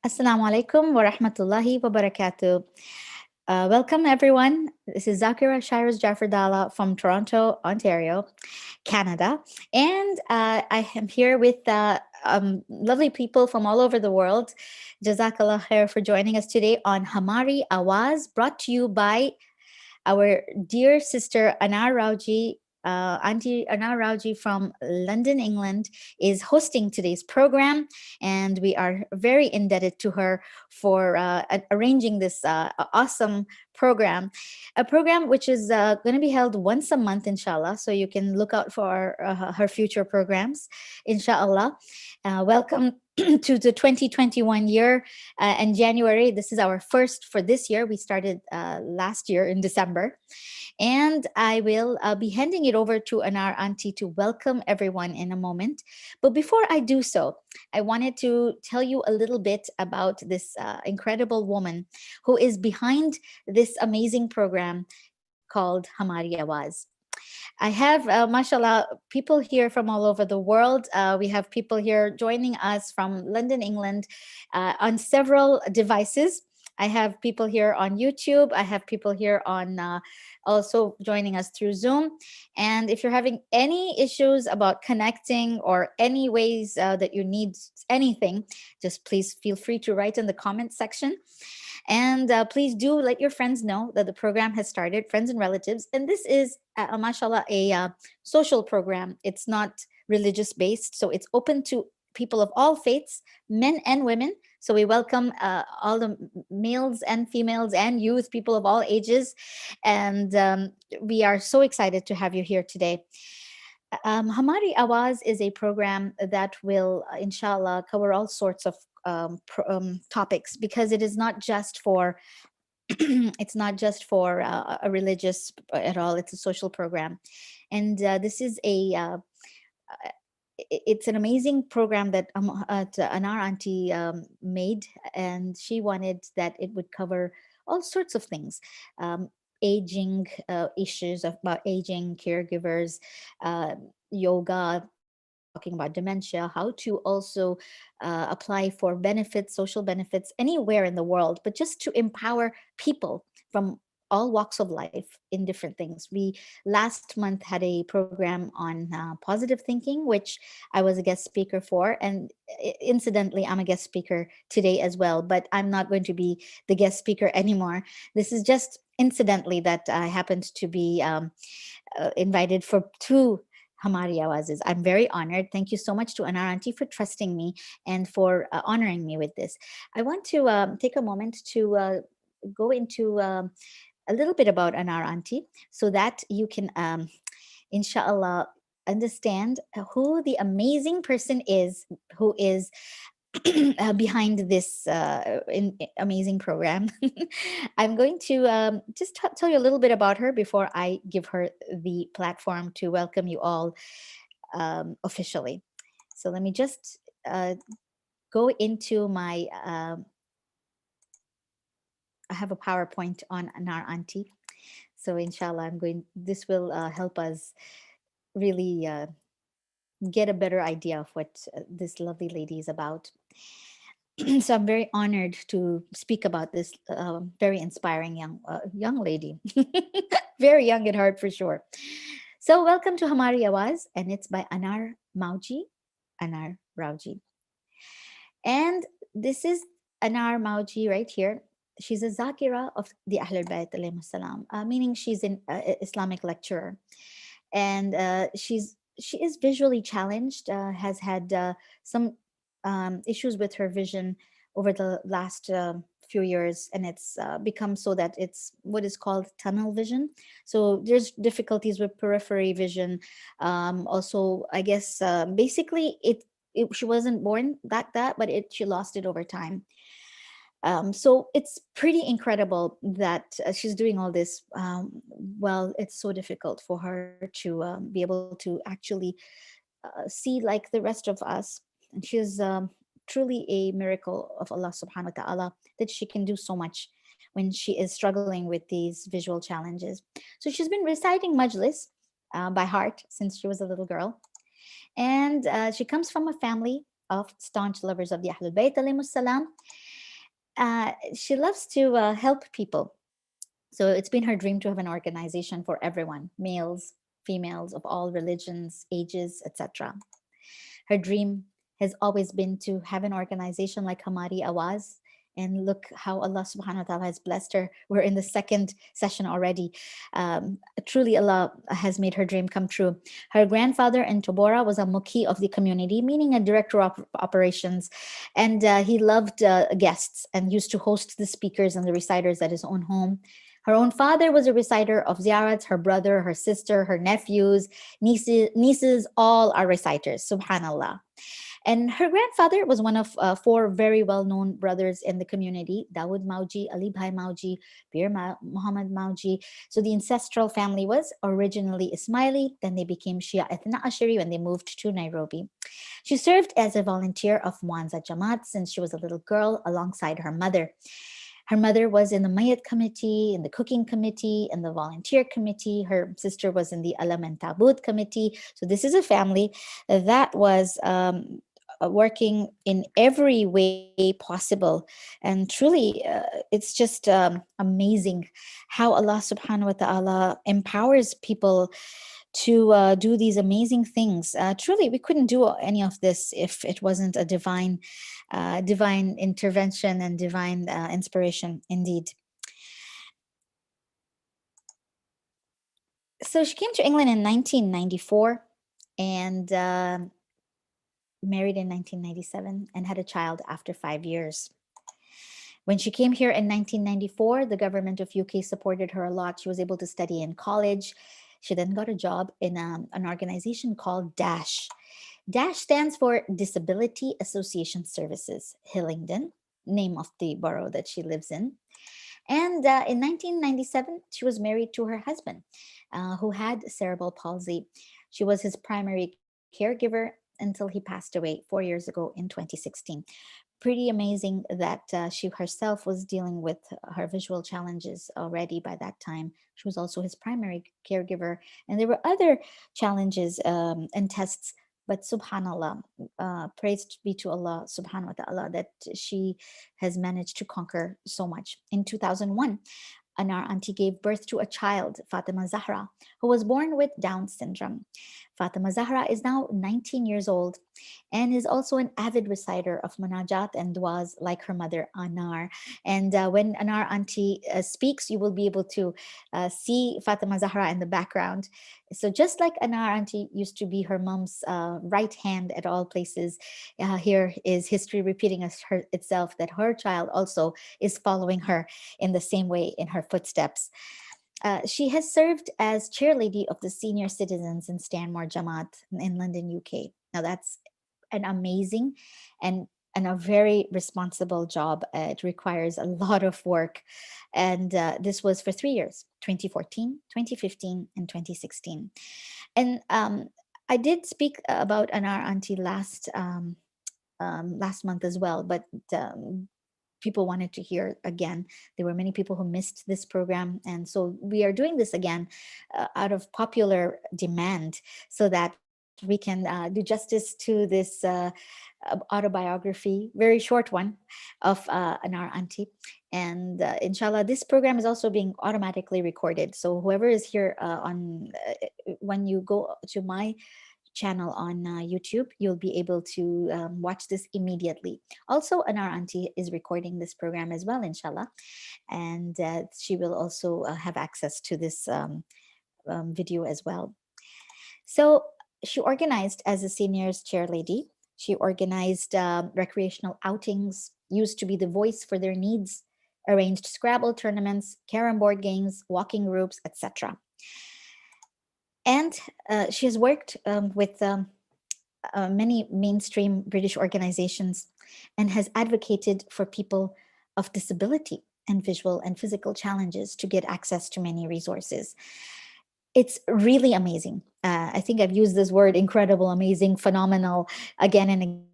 Assalamu alaikum wa rahmatullahi wa barakatuh. Welcome, everyone. This is Zakira Shyrose Jaffer Dhalla from Toronto, Ontario, Canada. And I am here with lovely people from all over the world. Jazakallah khair for joining us today on Hamari AWAAZ, brought to you by our dear sister Anar Mawji. Auntie Anar Mawji from London, England, is hosting today's program, and we are very indebted to her for arranging this awesome program. A program which is going to be held once a month, inshallah. So you can look out for her future programs, inshallah. Welcome to the 2021 year and January. This is our first for this year. We started last year in December. And I will be handing it over to Anar Auntie to welcome everyone in a moment. But before I do so, I wanted to tell you a little bit about this incredible woman who is behind this amazing program called Hamari Awaz. I have, mashallah, people here from all over the world. We have people here joining us from London, England, on several devices. I have people here on YouTube. I have people here on also joining us through Zoom. And if you're having any issues about connecting or any ways that you need anything, just please feel free to write in the comment section. And please do let your friends know that the program has started, friends and relatives. And this is, mashallah, a social program. It's not religious based. So it's open to people of all faiths, men and women. So we welcome all the males and females and youth, people of all ages. And we are so excited to have you here today. Hamari Awaz is a program that will, inshallah, cover all sorts of topics, because it is not just for it's not just for a religious at all. It's a social program, and this is it's an amazing program that Anar Auntie made, and she wanted that it would cover all sorts of things. Aging issues about aging, caregivers, yoga, talking about dementia, how to also apply for benefits, social benefits anywhere in the world, but just to empower people from all walks of life in different things. We last month had a program on positive thinking, which I was a guest speaker for. And incidentally, I'm a guest speaker today as well, but I'm not going to be the guest speaker anymore. This is just incidentally that I happened to be invited for two Hamari Awazes. I'm very honored. Thank you so much to Anar Auntie for trusting me and for honoring me with this. I want to take a moment to go into a little bit about Anar Auntie, so that you can, inshallah, understand who the amazing person is who is behind this amazing program. I'm going to just tell you a little bit about her before I give her the platform to welcome you all officially. So let me just go into my, I have a PowerPoint on Anar Auntie. So inshallah, this will help us really get a better idea of what this lovely lady is about. So I'm very honored to speak about this very inspiring young lady, very young at heart for sure. So welcome to Hamari Awaz, and it's by Anar Mawji, Anar Mawji, and this is Anar Mawji right here. She's a Zakira of the Ahlul Bayt alayhi salam, meaning she's an Islamic lecturer, and she is visually challenged, has had some issues with her vision over the last few years, and it's become so that it's what is called tunnel vision. So there's difficulties with periphery vision. Also, I guess basically she wasn't born like that, but she lost it over time. So it's pretty incredible that she's doing all this. Well, it's so difficult for her to be able to actually see like the rest of us. And she's truly a miracle of Allah subhanahu wa ta'ala, that she can do so much when she is struggling with these visual challenges. So she's been reciting Majlis by heart since she was a little girl. And she comes from a family of staunch lovers of the Ahlul Bayt alayhimus salam. She loves to help people. So it's been her dream to have an organization for everyone, males, females of all religions, ages, etc. Her dream has always been to have an organization like HAMARI AWAAZ. And look how Allah subhanahu wa ta'ala has blessed her. We're in the second session already. Truly, Allah has made her dream come true. Her grandfather in Tabora was a muki of the community, meaning a director of operations. And he loved guests and used to host the speakers and the reciters at his own home. Her own father was a reciter of ziyarats. Her brother, her sister, her nephews, nieces, all are reciters. Subhanallah. And her grandfather was one of four very well-known brothers in the community: Dawood Mawji, Ali Bhai Mawji, Muhammad Mawji. So the ancestral family was originally Ismaili, then they became Shia Ithna Ashari when they moved to Nairobi. She served as a volunteer of Mwanza Jamaat since she was a little girl alongside her mother. Her mother was in the Mayat committee, in the cooking committee, in the volunteer committee. Her sister was in the Alam and Tabut committee. So this is a family that was working in every way possible. And truly, it's just amazing how Allah subhanahu wa ta'ala empowers people to do these amazing things. Truly, we couldn't do any of this if it wasn't a divine intervention and divine inspiration indeed. So she came to England in 1994 and married in 1997 and had a child after 5 years. When she came here in 1994, the government of UK supported her a lot. She was able to study in college. She then got a job in an organization called DASH. DASH stands for Disability Association Services, Hillingdon, name of the borough that she lives in. And in 1997, she was married to her husband, who had cerebral palsy. She was his primary caregiver until he passed away 4 years ago in 2016. Pretty amazing that she herself was dealing with her visual challenges already by that time. She was also his primary caregiver. And there were other challenges and tests. But subhanallah, praise be to Allah subhanahu wa ta'ala that she has managed to conquer so much. In 2001, Anar Auntie gave birth to a child, Fatima Zahra, who was born with Down syndrome. Fatima Zahra is now 19 years old and is also an avid reciter of munajat and duas like her mother, Anar. And when Anar Auntie speaks, you will be able to see Fatima Zahra in the background. So just like Anar Auntie used to be her mom's right hand at all places, here is history repeating itself that her child also is following her in the same way in her footsteps. She has served as chair lady of the senior citizens in Stanmore Jamaat in London, UK. Now that's an amazing and a very responsible job. It requires a lot of work. And this was for 3 years, 2014, 2015, and 2016. And I did speak about Anar Auntie last month as well, but people wanted to hear again. There were many people who missed this program. And so we are doing this again out of popular demand so that we can do justice to this autobiography, very short one, of Anar Auntie. And inshallah, this program is also being automatically recorded. So whoever is here when you go to my channel on YouTube, you'll be able to watch this immediately. Also, Anar Auntie is recording this program as well, inshallah. And she will also have access to this video as well. So she organized as a seniors chair lady. She organized recreational outings, used to be the voice for their needs, arranged Scrabble tournaments, carom board games, walking groups, etc. And she has worked with many mainstream British organizations and has advocated for people of disability and visual and physical challenges to get access to many resources. It's really amazing. I think I've used this word incredible, amazing, phenomenal again and again.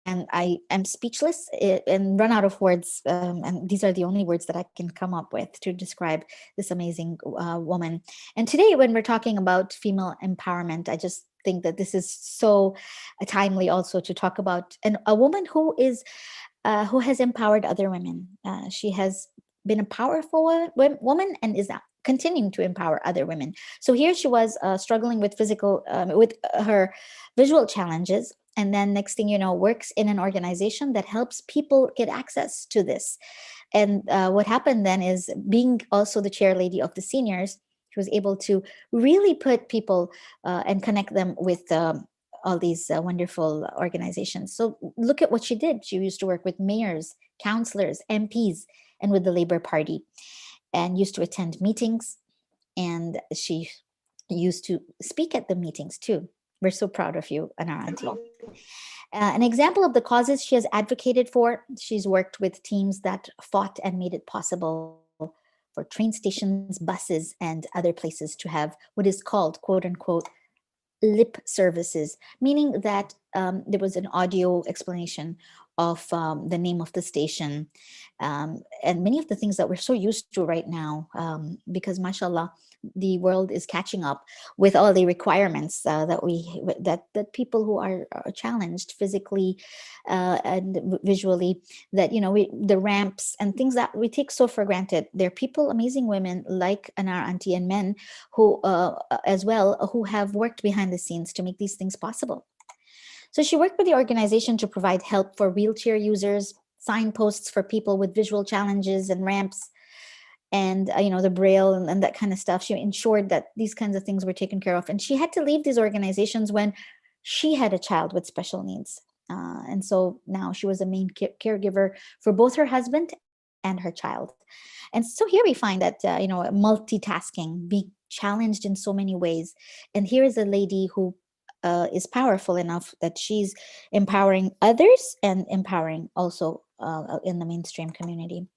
And I am speechless and run out of words. And these are the only words that I can come up with to describe this amazing woman. And today, when we're talking about female empowerment, I just think that this is so timely also to talk about a woman who is who has empowered other women. She has been a powerful woman and is continuing to empower other women. So here she was struggling with with her visual challenges. And then next thing you know, works in an organization that helps people get access to this. And what happened then is, being also the chair lady of the seniors, she was able to really put people and connect them with all these wonderful organizations. So look at what she did. She used to work with mayors, councillors, MPs, and with the Labour Party, and used to attend meetings. And she used to speak at the meetings too. We're so proud of you, Anar Auntie. An example of the causes she has advocated for: she's worked with teams that fought and made it possible for train stations, buses, and other places to have what is called, quote unquote, lip services, meaning that there was an audio explanation of the name of the station, and many of the things that we're so used to right now, because mashallah, the world is catching up with all the requirements that people who are challenged physically and visually, that the ramps and things that we take so for granted. There are people, amazing women like Anar Auntie, and men who as well, who have worked behind the scenes to make these things possible. So she worked with the organization to provide help for wheelchair users, signposts for people with visual challenges, and ramps, and the braille and that kind of stuff. She ensured that these kinds of things were taken care of. And she had to leave these organizations when she had a child with special needs. And so now she was a main caregiver for both her husband and her child. And so here we find that, multitasking, being challenged in so many ways. And here is a lady who is powerful enough that she's empowering others and empowering also in the mainstream community.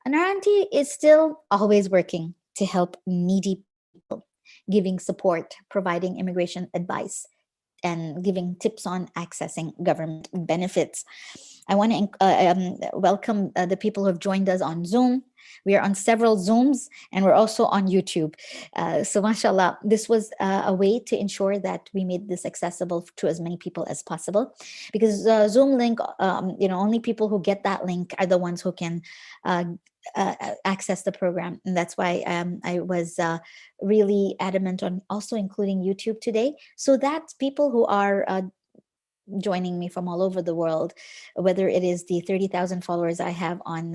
And our auntie is still always working to help needy people, giving support, providing immigration advice, and giving tips on accessing government benefits. I want to welcome the people who have joined us on Zoom. We are on several Zooms, and we're also on YouTube. So mashallah, this was a way to ensure that we made this accessible to as many people as possible, because Zoom link, only people who get that link are the ones who can access the program. And that's why I was really adamant on also including YouTube today, so that people who are joining me from all over the world, whether it is the 30,000 followers I have on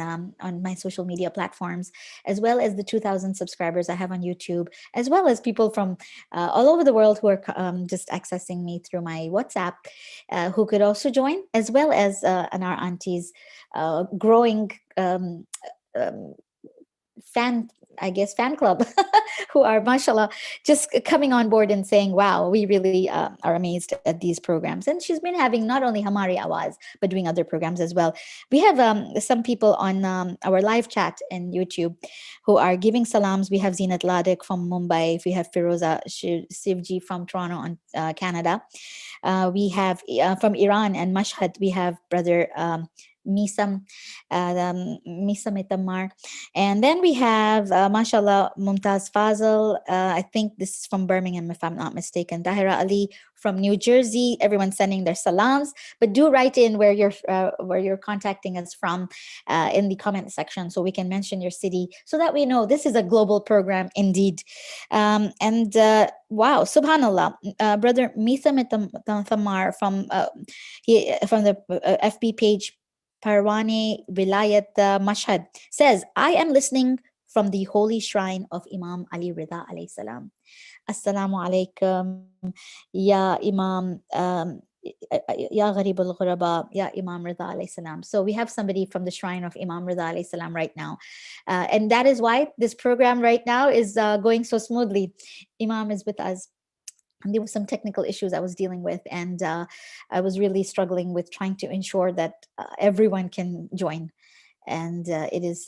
my social media platforms, as well as the 2,000 subscribers I have on YouTube, as well as people from all over the world who are just accessing me through my WhatsApp, who could also join, as well as Anar Auntie's growing fan club who are mashallah just coming on board and saying, wow, we really are amazed at these programs. And she's been having not only Hamari AWAAZ, but doing other programs as well. We have some people on our live chat in YouTube who are giving salams. We have Zinat Ladik from Mumbai. We have Firoza Sivji from Toronto, Canada. We have from Iran and Mashhad, we have brother Misam Mitamar. And then we have, mashallah, Mumtaz Fazal. I think this is from Birmingham, if I'm not mistaken. Tahira Ali from New Jersey. Everyone's sending their salams. But do write in where you're contacting us from in the comment section, so we can mention your city, so that we know this is a global program indeed. Wow, subhanallah, brother Misa Mitamar from the FB page Parwani Vilayat Mashhad says, I am listening from the holy shrine of Imam Ali Rida alayhi salam. Assalamu alaikum, Ya Imam, Ya Gharib al Ghuraba, Ya Imam Rida alayhi salam. So we have somebody from the shrine of Imam Rida alayhi salam right now. And that is why this program right now is going so smoothly. Imam is with us. And there were some technical issues I was dealing with, and I was really struggling with trying to ensure that everyone can join. And it is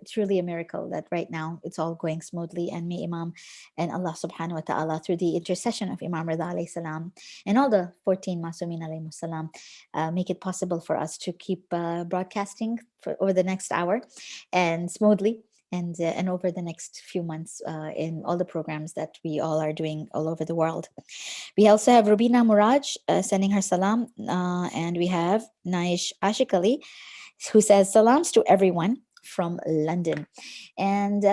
truly a miracle that right now it's all going smoothly. And may Imam and Allah subhanahu wa ta'ala, through the intercession of Imam Rida alayhi salam and all the 14 Masumin alayhi salam, make it possible for us to keep broadcasting over the next hour and smoothly. and over the next few months in all the programs that we all are doing all over the world. We also have Rubina Muraj sending her salam, and we have Naish Ashik Ali who says salams to everyone from London. And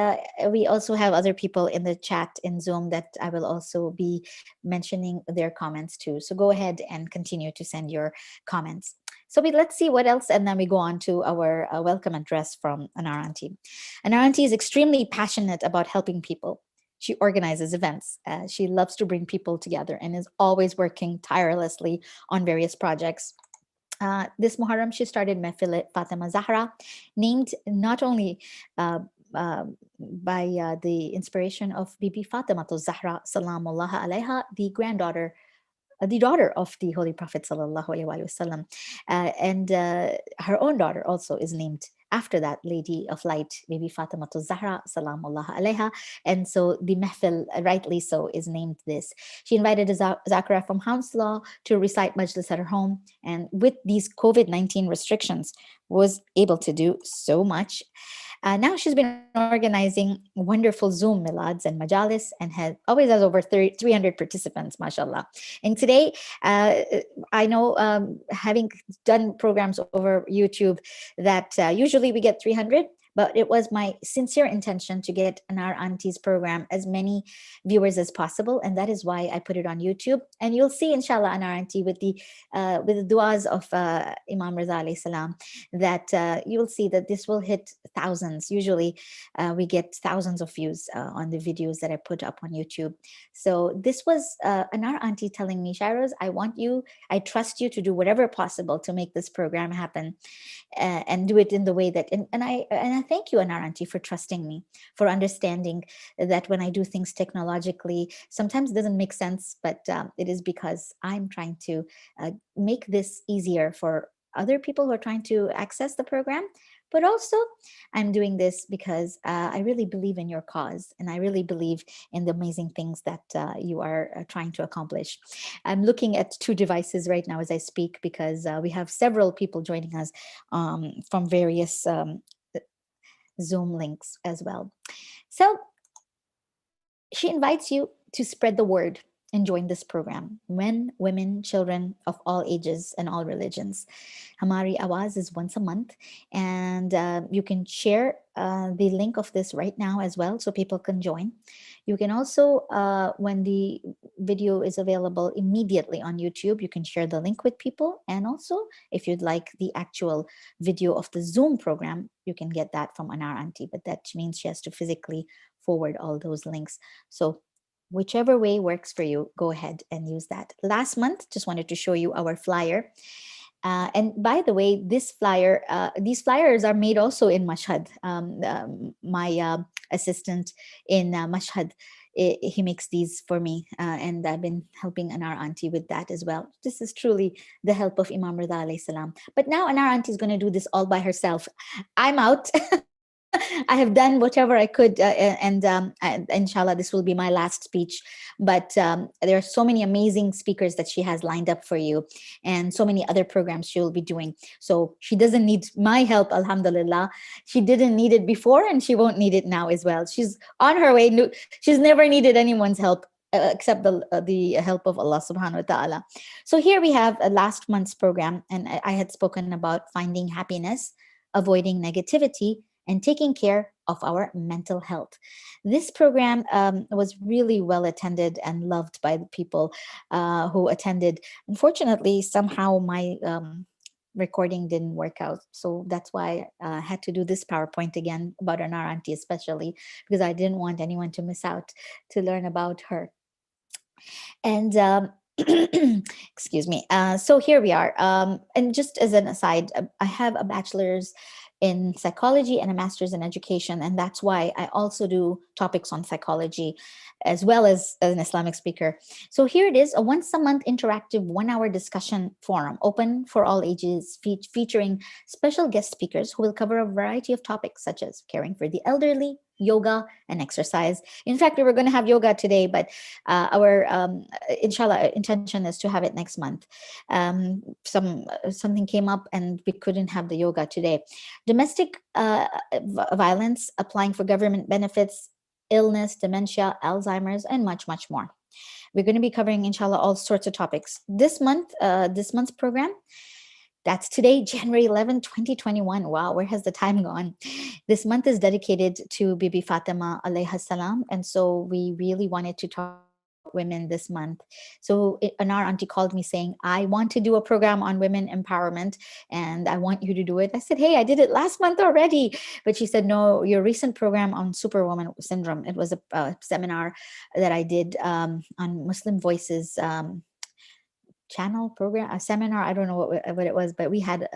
we also have other people in the chat in Zoom that I will also be mentioning their comments too. So go ahead and continue to send your comments. So let's see what else, and then we go on to our welcome address from Anar Auntie. Anar Auntie is extremely passionate about helping people. She organizes events. She loves to bring people together and is always working tirelessly on various projects. This Muharram, she started Mehfil Fatima Zahra, named not only uh, by the inspiration of Bibi Fatima Zahra, Salamullah alaiha, the daughter of the Holy Prophet sallallahu alaihi wasallam, and her own daughter also is named after that lady of light, Bibi Fatima Zahra, Salamullah alaiha. And so the Mehfil, rightly so, is named this. She invited Zakira from Hounslow to recite Majlis at her home, and with these COVID-19 restrictions, was able to do so much. Now she's been organizing wonderful Zoom milads and majalis, and always has over 300 participants, mashallah. And today, I know, having done programs over YouTube, that usually we get 300, but it was my sincere intention to get Anar Auntie's program as many viewers as possible, and that is why I put it on YouTube. And you'll see, inshallah, Anar Auntie, with the duas of Imam Reza alayhi salam, that you'll see that this will hit thousands. Usually, we get thousands of views on the videos that I put up on YouTube. So this was Anar Auntie telling me, Shyrose, I trust you to do whatever possible to make this program happen, and do it in the way that, and I thank you, Anar Auntie, for trusting me, for understanding that when I do things technologically, sometimes it doesn't make sense, but it is because I'm trying to make this easier for other people who are trying to access the program. But also, I'm doing this because I really believe in your cause, and I really believe in the amazing things that you are trying to accomplish. I'm looking at two devices right now as I speak, because we have several people joining us from various Zoom links as well. So she invites you to spread the word and join this program. Men, women, children of all ages and all religions. HAMARI AWAAZ is once a month, and you can share the link of this right now as well, so people can join. You can also, when the video is available immediately on YouTube, you can share the link with people. And also, if you'd like the actual video of the Zoom program, you can get that from Anar Auntie, but that means she has to physically forward all those links. So whichever way works for you, go ahead and use that. Last month, just wanted to show you our flyer. And by the way, these flyers are made also in Mashhad. My assistant in Mashhad, he makes these for me, and I've been helping Anar Auntie with that as well. This is truly the help of Imam Rida alayhi salam. But now Anar Auntie is going to do this all by herself. I'm out. I have done whatever I could, and inshallah, this will be my last speech. But there are so many amazing speakers that she has lined up for you, and so many other programs she will be doing. So she doesn't need my help, alhamdulillah. She didn't need it before, and she won't need it now as well. She's on her way. She's never needed anyone's help, except the help of Allah subhanahu wa ta'ala. So here we have last month's program, and I had spoken about finding happiness, avoiding negativity, and taking care of our mental health. This program was really well attended and loved by the people who attended. Unfortunately, somehow my recording didn't work out. So that's why I had to do this PowerPoint again about Anar Auntie, especially because I didn't want anyone to miss out to learn about her. And excuse me. So here we are. And just as an aside, I have a bachelor's in psychology and a master's in education. And that's why I also do topics on psychology as well as an Islamic speaker. So here it is, a once a month interactive 1-hour discussion forum, open for all ages, featuring special guest speakers who will cover a variety of topics such as caring for the elderly, yoga and exercise. In fact, we were going to have yoga today, but our inshallah intention is to have it next month. Something came up and we couldn't have the yoga today. Domestic violence, applying for government benefits, illness, dementia, Alzheimer's, and much, much more. We're going to be covering, inshallah, all sorts of topics. This month's program, that's today, January 11, 2021. Wow, where has the time gone? This month is dedicated to Bibi Fatima alayha salam. And so we really wanted to talk about women this month. So Anar Auntie called me saying, I want to do a program on women empowerment and I want you to do it. I said, hey, I did it last month already. But she said, no, your recent program on Superwoman Syndrome. It was a seminar that I did on Muslim Voices channel program, a seminar. I don't know what it was, but we've had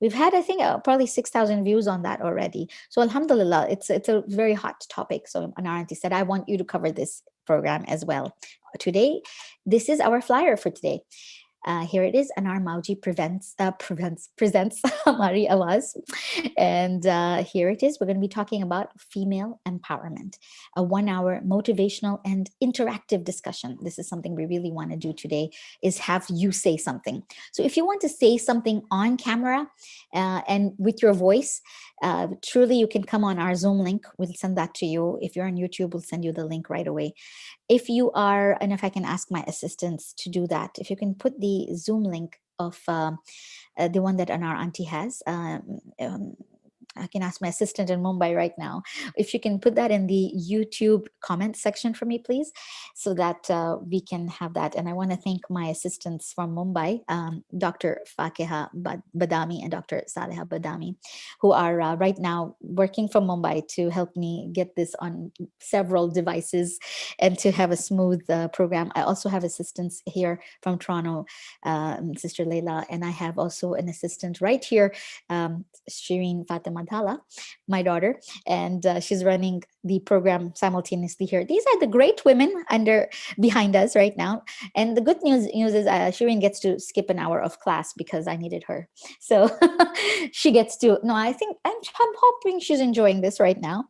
I think probably 6,000 views on that already. So alhamdulillah, it's a very hot topic. So Anar Auntie said, I want you to cover this program as well. Today, this is our flyer for today. Here it is. Anar Mawji presents HAMARI AWAAZ. And here it is. We're going to be talking about female empowerment, a 1-hour motivational and interactive discussion. This is something we really want to do today, is have you say something. So if you want to say something on camera and with your voice, truly you can come on our Zoom link. We'll send that to you. If you're on YouTube, we'll send you the link right away. If you are, and if I can ask my assistants to do that, if you can put the Zoom link of the one that Anar Auntie has, I can ask my assistant in Mumbai right now, if you can put that in the YouTube comment section for me, please, so that we can have that. And I want to thank my assistants from Mumbai, Dr. Fakeha Badami and Dr. Saleha Badami, who are right now working from Mumbai to help me get this on several devices and to have a smooth program. I also have assistants here from Toronto, Sister Leila, and I have also an assistant right here, Shireen Fatima Dhalla, my daughter, and she's running the program simultaneously here. These are the great women behind us right now. And the good news is Shireen gets to skip an hour of class because I needed her. So she gets to, no, I'm hoping she's enjoying this right now.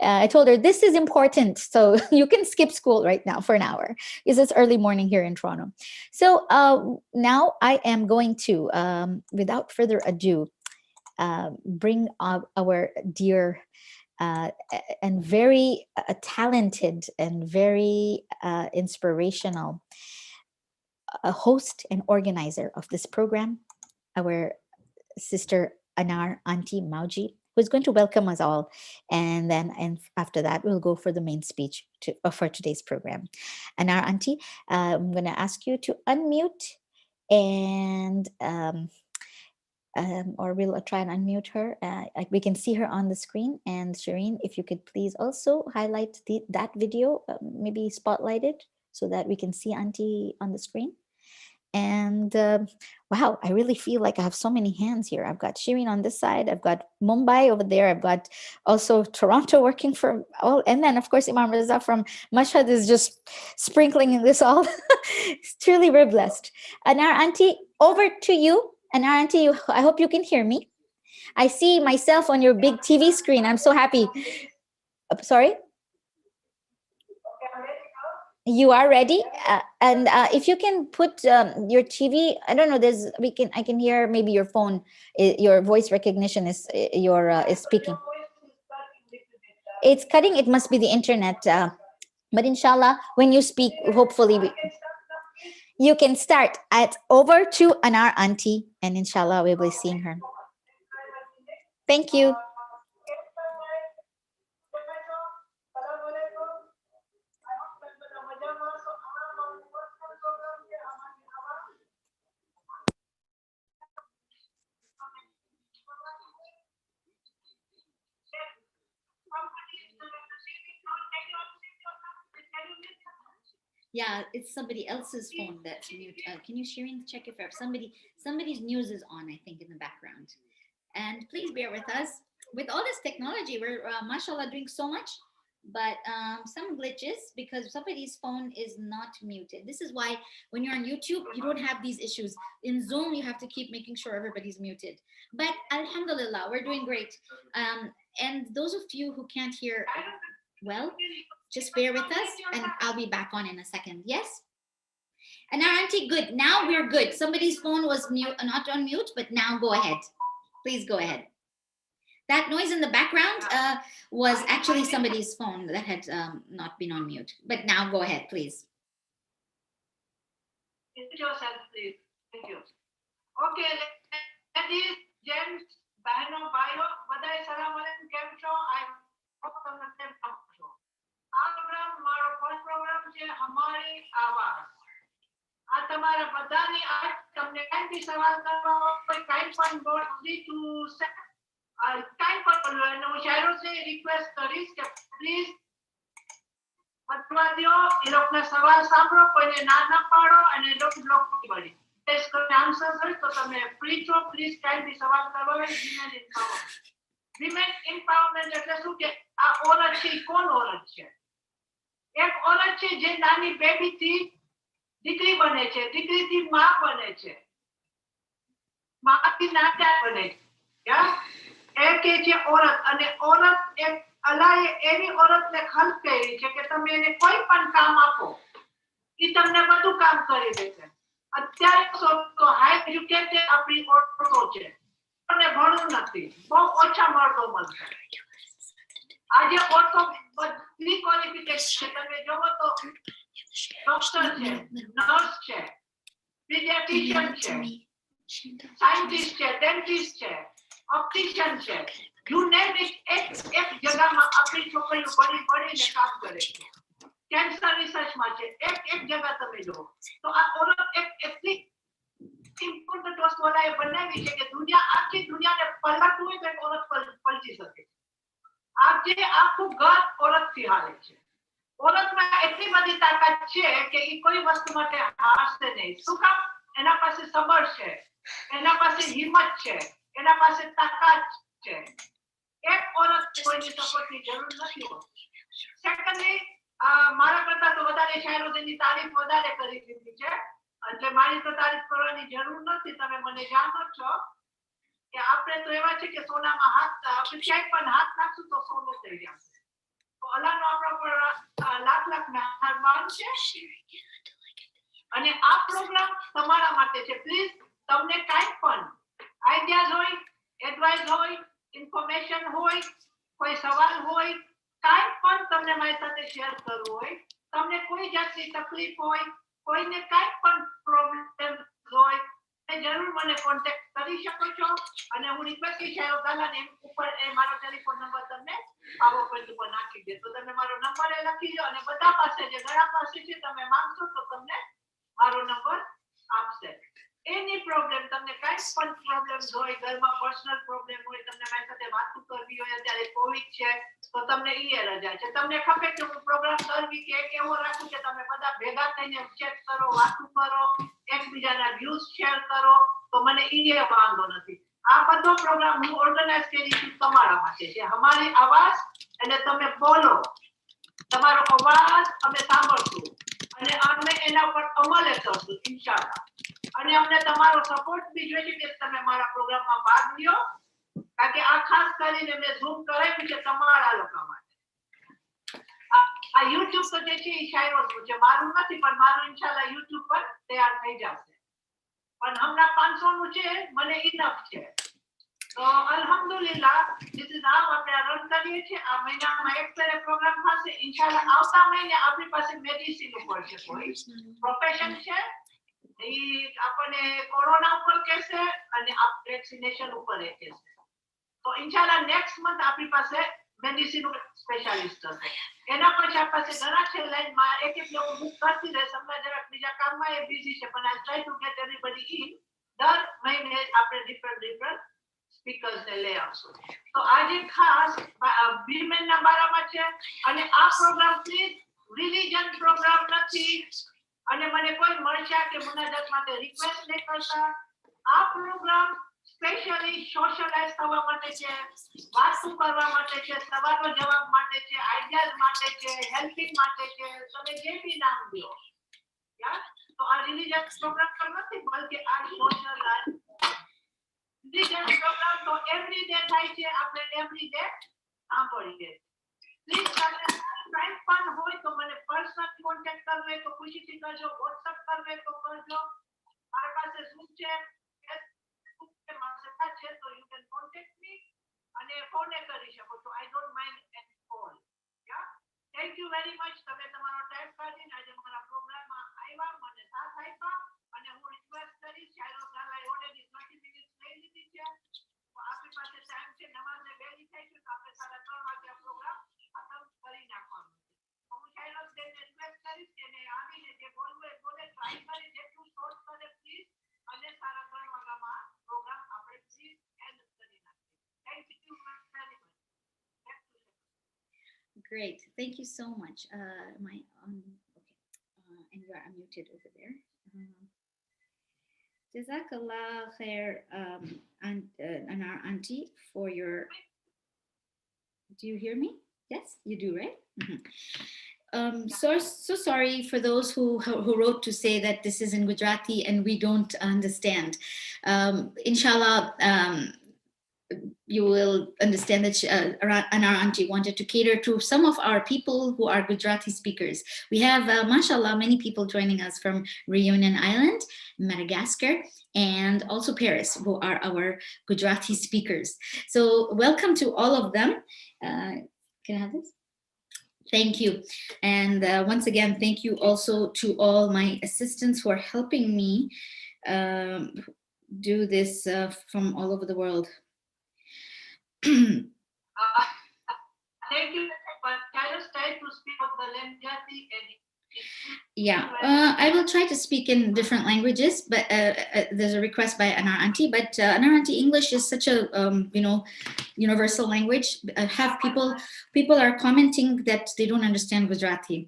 I told her this is important. So you can skip school right now for an hour because it's early morning here in Toronto. So now I am going to, without further ado, bring up our dear and very talented and very inspirational host and organizer of this program, our sister Anar Auntie Mawji, who's going to welcome us all. And after that, we'll go for the main speech for today's program. Anar Auntie, I'm going to ask you to unmute and or we'll try and unmute her. We can see her on the screen. And Shireen, if you could please also highlight that video, maybe spotlight it so that we can see Auntie on the screen. And wow, I really feel like I have so many hands here. I've got Shireen on this side. I've got Mumbai over there. I've got also Toronto working for all. And then, of course, Imam Reza from Mashhad is just sprinkling in this all. Truly, we're blessed. Anar Auntie, over to you. And Auntie, I hope you can hear me. I see myself on your big TV screen. I'm so happy. Sorry? You are ready? And if you can put your TV, I don't know, I can hear maybe your phone, your voice recognition is speaking. It's cutting, it must be the internet. But inshallah, when you speak, hopefully you can start over to Anar Auntie, and inshallah we'll be seeing her. Thank you. Yeah, it's somebody else's phone that's mute. Can you, Shireen, check if somebody's news is on, I think, in the background. And please bear with us. With all this technology, we're, mashallah, doing so much. but some glitches because somebody's phone is not muted. This is why when you're on YouTube, you don't have these issues. In Zoom, you have to keep making sure everybody's muted. But Alhamdulillah, we're doing great. And those of you who can't hear well, just bear with us and I'll be back on in a second. Yes? And our Auntie, good. Now we're good. Somebody's phone was not on mute, but now go ahead. Please go ahead. That noise in the background was actually somebody's phone that had not been on mute. But now go ahead, please. Introduce yourself, please. Thank you. Okay, ladies, gents, બહેનો ભાઈઓ બધાય સલામ અલૈકુમ કેમ છો I hope તમને કેમ છો આ પ્રોગ્રામ મારો ફર્સ્ટ પ્રોગ્રામ છે હમારી આવાજ આ તમારા બધાની આજ તમને કાઈ બી સવાલ કરવા હોય કાઈ પણ બોલ ફ્રી ટુ કાઈ પણ બોલો અને હું શાયરોને રિક્વેસ્ટ કરીશ કે પ્લીઝ બતવા દો એ લોકોના સવાલ સાંભળો કોઈને ના ના પાડો અને લોક બ્લોક કરી ટેસ્ટ કરીને આન્સર હોય તો તમે ફ્રી છો પ્લીઝ કાઈ બી સવાલ કરવા હોય વિમેન એમ્પાવરમેન્ટ એટલે શું કે આ ઓરત છે કોણ ઓરત છે એક ઓરત છે જે નાની બેબી થી દીકરી બને છે દીકરી થી માં બને છે માં થી નાના બને છે એક એ છે ઓરત અને ઓરત એક અલાએ એવી ઓરતને ખલ્ક કરી છે કે તમે એને કોઈ પણ કામ આપો ઈ તમને બધું કામ કરી દેશે અત્યારે તો હાઈ એજ્યુકેટેડ આપણી ઓરતો છે અને ભણવું નથી બહુ ઓછા મર્દો મળશે આજે ઓરતો બધી ક્વોલિફિકેશન છે તમે જોવો તો ડોક્ટર છે નર્સ છે પીડિયાટ્રિશિયન છે સાયન્ટિસ્ટ છે ડેન્ટિસ્ટ છે ઓપ્ટિશિયન છે યુ નેમ ઇટ એક જગ્યામાં આપણી છોકરીઓ બનીને કામ કરે છે કેન્સર રિસર્ચમાં છે એક જગ્યા તમે જુઓ તો આ ઓરત એક એટલી ઇમ્પોર્ટન્ટ વસ્તુ ઓલાએ બનાવી છે કે દુનિયા આખી દુનિયાને પલટવું હોય તો ઓરત પલટી શકે આજે આખું ઘર ઓરતથી હાલે છે ઓરતમાં એટલી બધી તાકાત છે કે એ કોઈ વસ્તુ માટે હારશે નહીં શું કામ એના પાસે સબર છે એના પાસે હિંમત છે એના પાસે તાકાત છે એક ઓરત કોઈની સપોર્ટની જરૂર નથી હોતી સેકન્ડલી મારા કરતા તો વધારે શાયરોની તારીફ વધારે કરી દીધી છે એટલે મારી તો તારીફ કરવાની જરૂર નથી તમે મને જાણો છો કે આપણે તો એવા છે કે સોનામાં હાથ આપણે ક્યાંય પણ હાથ નાખશું તો સોનું થઈ જશે તો અલ્લાહનો આપણા પર લાખ લાખ મહેરબાન છે અને આ પ્રોગ્રામ તમારા માટે છે પ્લીઝ તમને કાંઈ પણ આઈડિયાઝ હોય એડવાઇસ હોય ઇન્ફોર્મેશન હોય કોઈ સવાલ હોય કાંઈ પણ તમને મારી સાથે શેર કરવું હોય તમને કોઈ જાતની તકલીફ હોય કોઈને કાંઈ પણ પ્રોબ્લેમ હોય એ જરૂર મને કોન્ટેક્ટ કરી શકો છો અને હું રિક્વેસ્ટ કરીશ દાલાને ઉપર એ મારો ટેલિફોન નંબર તમને પાવર પોઈન્ટ ઉપર નાખી દે તો તમે મારો નંબર એ લખી લો અને બધા પાસે જે ઘણા પાસે છે તમે માંગશો તો તમને મારો નંબર આપશે એની પ્રોબ્લેમ તમને કાંઈ પણ પ્રોબ્લેમ્સ હોય ઘરમાં પર્સનલ પ્રોબ્લેમ હોય તમને મારી સાથે વાતો કરવી હોય અત્યારે કોવિડ છે તો તમને ઈ રજા છે તમને ખબર કે હું પ્રોગ્રામ કરવી કે એવો રાખું કે તમે બધા ભેગા થઈને ચેક કરો વાતો કરો એકબીજાના વ્યૂઝ શેર કરો તો મને ઈ વાંધો નથી આ બધો પ્રોગ્રામ હું ઓર્ગેનાઇઝ કરી છું તમારા માટે છે હમારી આવાજ એટલે તમે બોલો તમારો અવાજ અમે સાંભળશું અને અમે એના પર અમલ કરશું ઇન્શાઅલ્લાહ અને અમને તમારો સપોર્ટ બી જોઈએ કે તમે મારા પ્રોગ્રામમાં ભાગ લ્યો કારણ કે આ ખાસ કરીને મેં ઝૂમ કરાવ્યું છે તમારા લોકો માટે આ YouTube તો જે છે એ શાયરોનું છે મારું નથી પણ મારું ઇન્શાઅલ્લાહ YouTube પર તૈયાર થઈ જશે પણ હમણાં 500 નું છે મને ઇનફ છે તો અલ્હમ્દુલિલ્લાહ ધીસ ઇઝ હાઉ આપણે રન કરીએ છીએ આ મહિનામાં એક ફેરે પ્રોગ્રામ થશે ઇન્શાઅલ્લાહ આવતા મહિને આપણી પાસે મેડિસિન ઉપર છે કોઈ પ્રોફેશન છે એ આપણને કોરોના ઉપર કહેશે અને આ વેક્સિનેશન ઉપર કહેશે તો ઇન્શાઅલ્લાહ નેક્સ્ટ મંથ આપણી પાસે મેડિસિન સ્પેશિયાલિસ્ટ હશે એના પછી આપણી પાસે ઘણા છે લાઈનમાં એક હું બુક કરતી રહીશ હમણાં જરાક બીજા કામમાં એ બિઝી છે પણ આઈ try to gate everybody in દર મહિને આપણે ડિફરન્ટ સ્પીકર્સને લઈ આવશું તો આજે ખાસ વિમેનના બારામાં છે અને આ પ્રોગ્રામ પ્લીઝ રિલિજન પ્રોગ્રામ નથી અને મને કોઈ મળશે કે મુનાજાત માટે રિક્વેસ્ટ નહીં કરતા આ પ્રોગ્રામ સ્પેશિયલી સોશિયલાઇઝ થવા માટે છે, વાતો કરવા માટે છે, સવાલો જવાબ માટે છે, આઈડિયાઝ માટે છે, હેલ્પિંગ માટે છે, તમે જે બી નામ દો. યા તો આ રિલીજિયસ પ્રોગ્રામ નથી, બલકે આ સોશિયલાઇઝ રિલીજિયસ પ્રોગ્રામ તો એવરી ડે થાય છે, આપણે એવરી ડે સાંભળીએ. પ્લીઝ તમે ટાઈમ પણ હોય તો મને પર્સનલ કોન્ટેક્ટ કરવે તો ખુશીથી કરજો, વોટ્સઅપ કરવે તો કરજો. મારી પાસે શું છે, છે તો યુ કેન કોન્ટેક્ટ મી અને ફોને કરી શકો છો. I don't mind any call. Yeah thank you very much. તમે તમારો ટાઈમ કાઢીને આજે મારા પ્રોગ્રામમાં આવ્યા, મને સાથ આપ્યા અને હું રિક્વેસ્ટ કરીશ શાયરોઝ ઝાલાએ ઓલરેડી 30 મિનિટ્સ લઈ લીધી છે. તો આપણી પાસે ટાઈમ છે, નમાઝને વેલી થઈ છે, તો આપણે 3:30 વાગે આ પ્રોગ્રામ ખતમ કરી નાખવાનો છે. તો હું શાયરોઝ બેનને રિક્વેસ્ટ કરીશ કે એને આવીને જે બોલવું એ બોલે, ટ્રાય કરી જેટલું શોર્ટ કરે પ્લીઝ, અને 3:30 વાગ્યામાં પ્રોગ્રામ આપણે પ્લીઝ એન્ડ કરી નાખીએ. Thank you very much. Great. Thank you so much. Okay. And you are unmuted over there. Jazakallah khair, Anar Auntie, for your. Do you hear me? Yes, you do, right? So sorry for those who wrote to say that this is in Gujarati and we don't understand. Inshallah, you will understand that Anar Auntie wanted to cater to some of our people who are Gujarati speakers. We have, mashallah, many people joining us from Reunion Island, Madagascar, and also Paris, who are our Gujarati speakers. So welcome to all of them. Can I have this? Thank you. And once again, thank you also to all my assistants who are helping me do this from all over the world. Thank you. But Carlos tried to speak of the Lemjati and yeah, I will try to speak in different languages, but there's a request by Anar Auntie. But Anar Auntie, English is such a universal language. People are commenting that they don't understand Gujarati,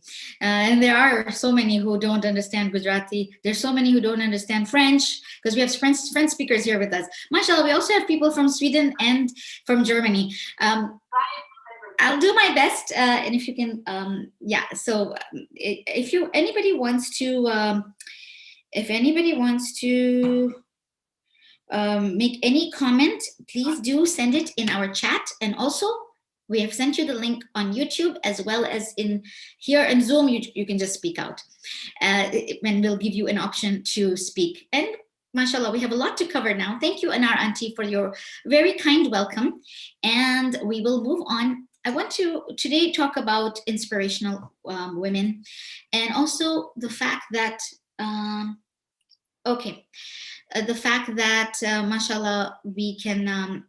and there are so many who don't understand Gujarati. There's so many who don't understand French, because we have French speakers here with us. Mashallah, we also have people from Sweden and from Germany. I'll do my best, and if you can, yeah. So, if anybody wants to make any comment, please do send it in our chat. And also, we have sent you the link on YouTube as well as in here in Zoom. You can just speak out, and we'll give you an option to speak. And mashallah, we have a lot to cover now. Thank you, Anar Auntie, for your very kind welcome. And we will move on. I want to today talk about inspirational women, and also the fact that, mashallah, we can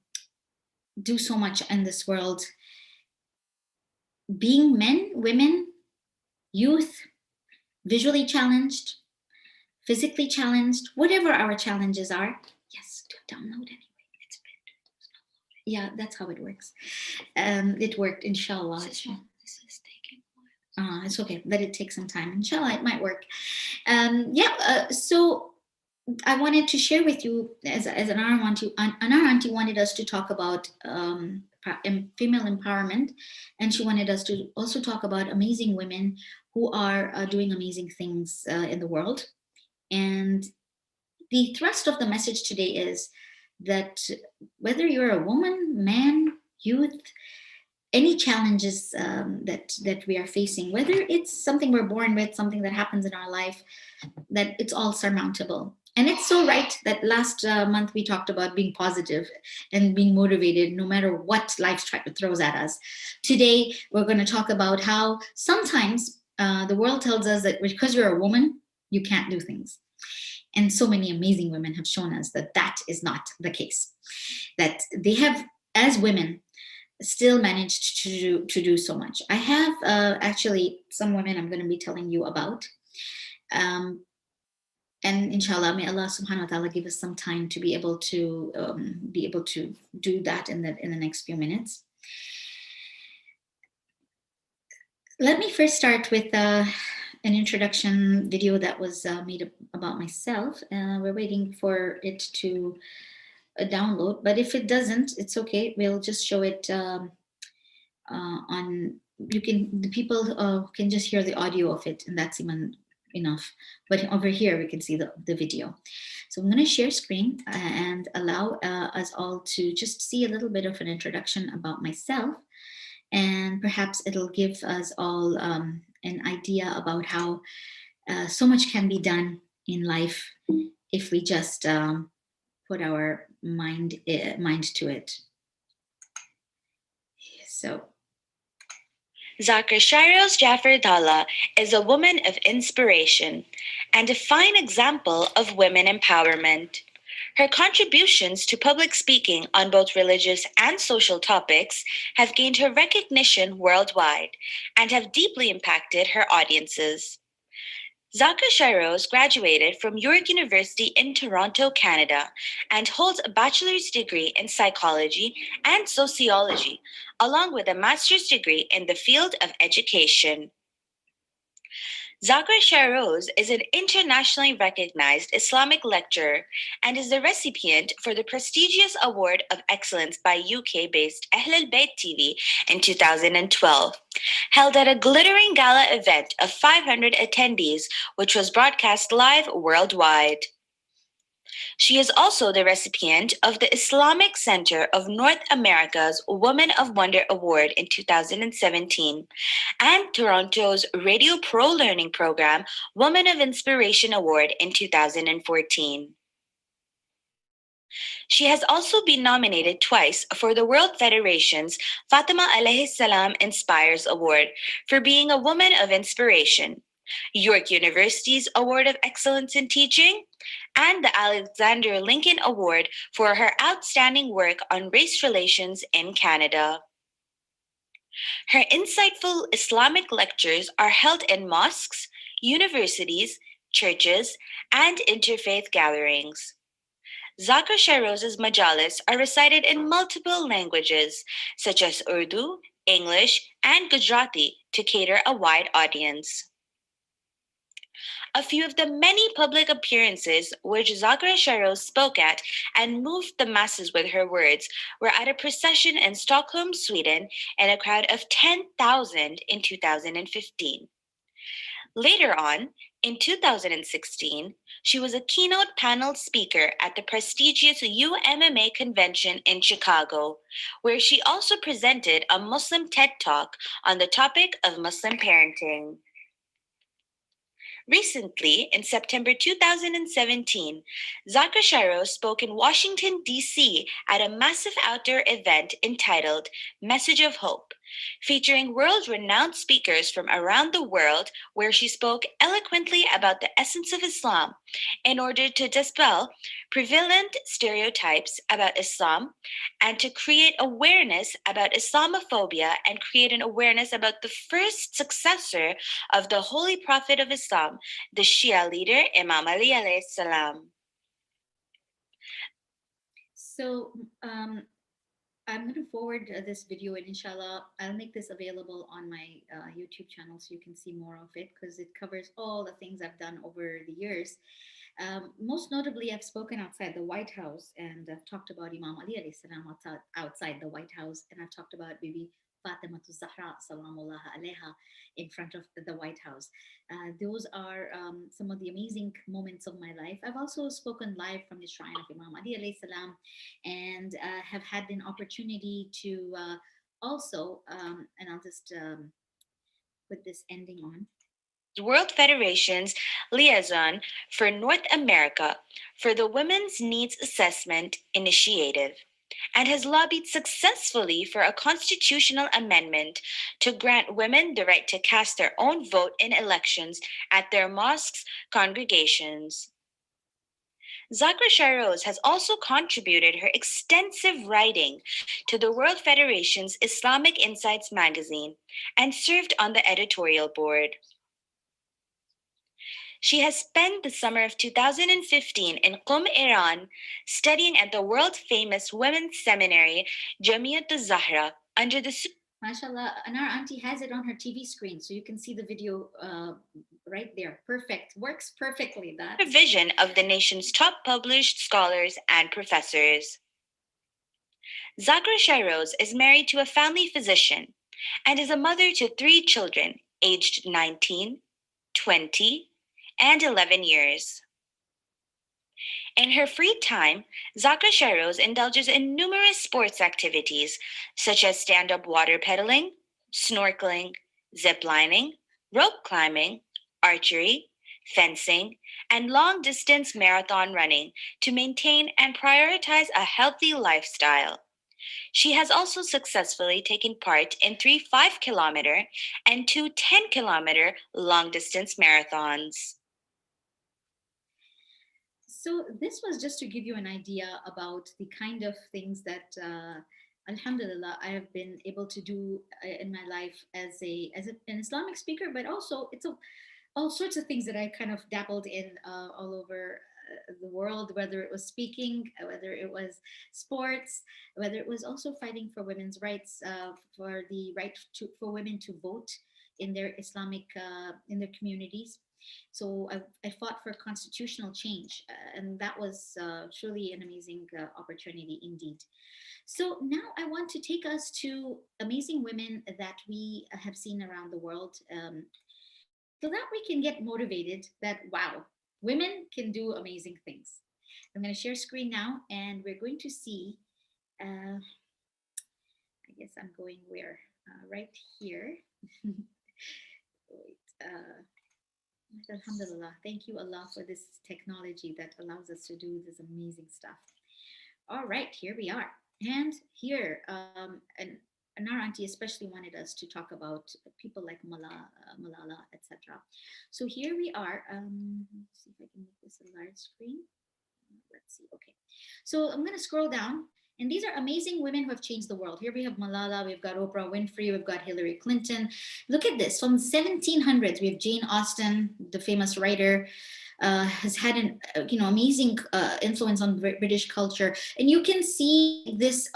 do so much in this world. Being men, women, youth, visually challenged, physically challenged, whatever our challenges are. Yes, do download anyway. Yeah, that's how it works. It worked, inshallah. This is taking a while. It's okay. Let it take some time. Inshallah, it might work. So I wanted to share with you, as Anar Auntie wanted us to talk about female empowerment, and she wanted us to also talk about amazing women who are doing amazing things in the world. And the thrust of the message today is that whether you're a woman, man, youth, any challenges that we are facing, whether it's something we're born with, something that happens in our life, that it's all surmountable. And it's so right that last month we talked about being positive and being motivated no matter what life throws at us. Today, we're going to talk about how sometimes the world tells us that because you're a woman, you can't do things. And so many amazing women have shown us that that is not the case. That they have, as women, still managed to do so much. I have actually some women I'm going to be telling you about. And inshallah, may Allah subhanahu wa ta'ala give us some time to be able to do that in the next few minutes. Let me first start with an introduction video that was made about myself. We're waiting for it to download. But if it doesn't, it's okay. We'll just show it on. You can the people can just hear the audio of it, and that's even enough. But over here, we can see the video. So I'm going to share screen and allow us all to just see a little bit of an introduction about myself, and perhaps it'll give us all an idea about how so much can be done in life if we just put our mind to it. So, Zakira Shyrose Jaffer Dhalla is a woman of inspiration and a fine example of women empowerment. Her contributions to public speaking on both religious and social topics have gained her recognition worldwide and have deeply impacted her audiences. Zakira Shyrose graduated from York University in Toronto, Canada, and holds a bachelor's degree in psychology and sociology, along with a master's degree in the field of education. Zakira Shyrose is an internationally recognized Islamic lecturer and is the recipient for the prestigious Award of Excellence by UK-based Ahl al-Bayt TV in 2012, held at a glittering gala event of 500 attendees, which was broadcast live worldwide. She is also the recipient of the Islamic Center of North America's Woman of Wonder Award in 2017 and Toronto's Radio Pro Learning Program Woman of Inspiration Award in 2014. She has also been nominated twice for the World Federation's Fatima alayhi salam Inspires Award for being a woman of inspiration, York University's Award of Excellence in Teaching, and the Alexander Lincoln Award for her outstanding work on race relations in Canada. Her insightful Islamic lectures are held in mosques, universities, churches, and interfaith gatherings. Zakira Shyrose's majalis are recited in multiple languages, such as Urdu, English, and Gujarati, to cater a wide audience. A few of the many public appearances which Zakira Shyrose spoke at and moved the masses with her words were at a procession in Stockholm, Sweden, and a crowd of 10,000 in 2015. Later on, in 2016, she was a keynote panel speaker at the prestigious UMMA convention in Chicago, where she also presented a Muslim TED Talk on the topic of Muslim parenting. Recently, in September 2017, Zakira Shyrose spoke in Washington, D.C. at a massive outdoor event entitled Message of Hope, featuring world-renowned speakers from around the world, where she spoke eloquently about the essence of Islam in order to dispel prevalent stereotypes about Islam and to create awareness about Islamophobia and create an awareness about the first successor of the Holy Prophet of Islam, the Shia leader, Imam Ali alayhi salam. So I'm going to forward this video, and inshallah, I'll make this available on my YouTube channel so you can see more of it, because it covers all the things I've done over the years. Most notably, I've spoken outside the White House, and I've talked about Imam Ali alayhi salam outside the White House, and I've talked about Bibi Fatima Zahra salamullah alayha in front of the White House. Those are some of the amazing moments of my life. I've also spoken live from the shrine of Imam Ali alayhi salam, and have had an opportunity to also, and I'll just put this ending on. World Federation's liaison for North America for the Women's Needs Assessment Initiative, and has lobbied successfully for a constitutional amendment to grant women the right to cast their own vote in elections at their mosques' congregations. Zakira Shyrose has also contributed her extensive writing to the World Federation's Islamic Insights magazine and served on the editorial board. She has spent the summer of 2015 in Qum, Iran, studying at the world-famous women's seminary, Jamiat al-Zahra, under the MashaAllah, Anar Auntie has it on her TV screen, so you can see the video right there. Perfect. Works perfectly. That supervision of the nation's top published scholars and professors. Zakira Shyrose is married to a family physician and is a mother to 3 children aged 19, 20, and 11 years. In her free time, Zakira Shyrose indulges in numerous sports activities such as stand up water pedaling, snorkeling, ziplining, rope climbing, archery, fencing, and long distance marathon running to maintain and prioritize a healthy lifestyle. She has also successfully taken part in 3 5 kilometer and 2 10 kilometer long distance marathons. So this was just to give you an idea about the kind of things that, Alhamdulillah, I have been able to do in my life as an Islamic speaker, but also all sorts of things that I kind of dabbled in all over the world, whether it was speaking, whether it was sports, whether it was also fighting for women's rights, for the right for women to vote in their Islamic in their communities. So I fought for constitutional change, and that was truly an amazing opportunity indeed. So now I want to take us to amazing women that we have seen around the world, so that we can get motivated that, wow, women can do amazing things. I'm going to share screen now, and we're going to see. I guess I'm going where? Right here. Wait. Alhamdulillah. Thank you, Allah, for this technology that allows us to do this amazing stuff. All right, here we are. And here, and our auntie especially wanted us to talk about people like Malala, etc. So here we are. Let's see if I can make this a large screen. Let's see. Okay. So I'm going to scroll down. And these are amazing women who have changed the world. Here we have Malala, we've got Oprah Winfrey, we've got Hillary Clinton. Look at this, from the 1700s, we have Jane Austen, the famous writer, has had an amazing influence on British culture. And you can see this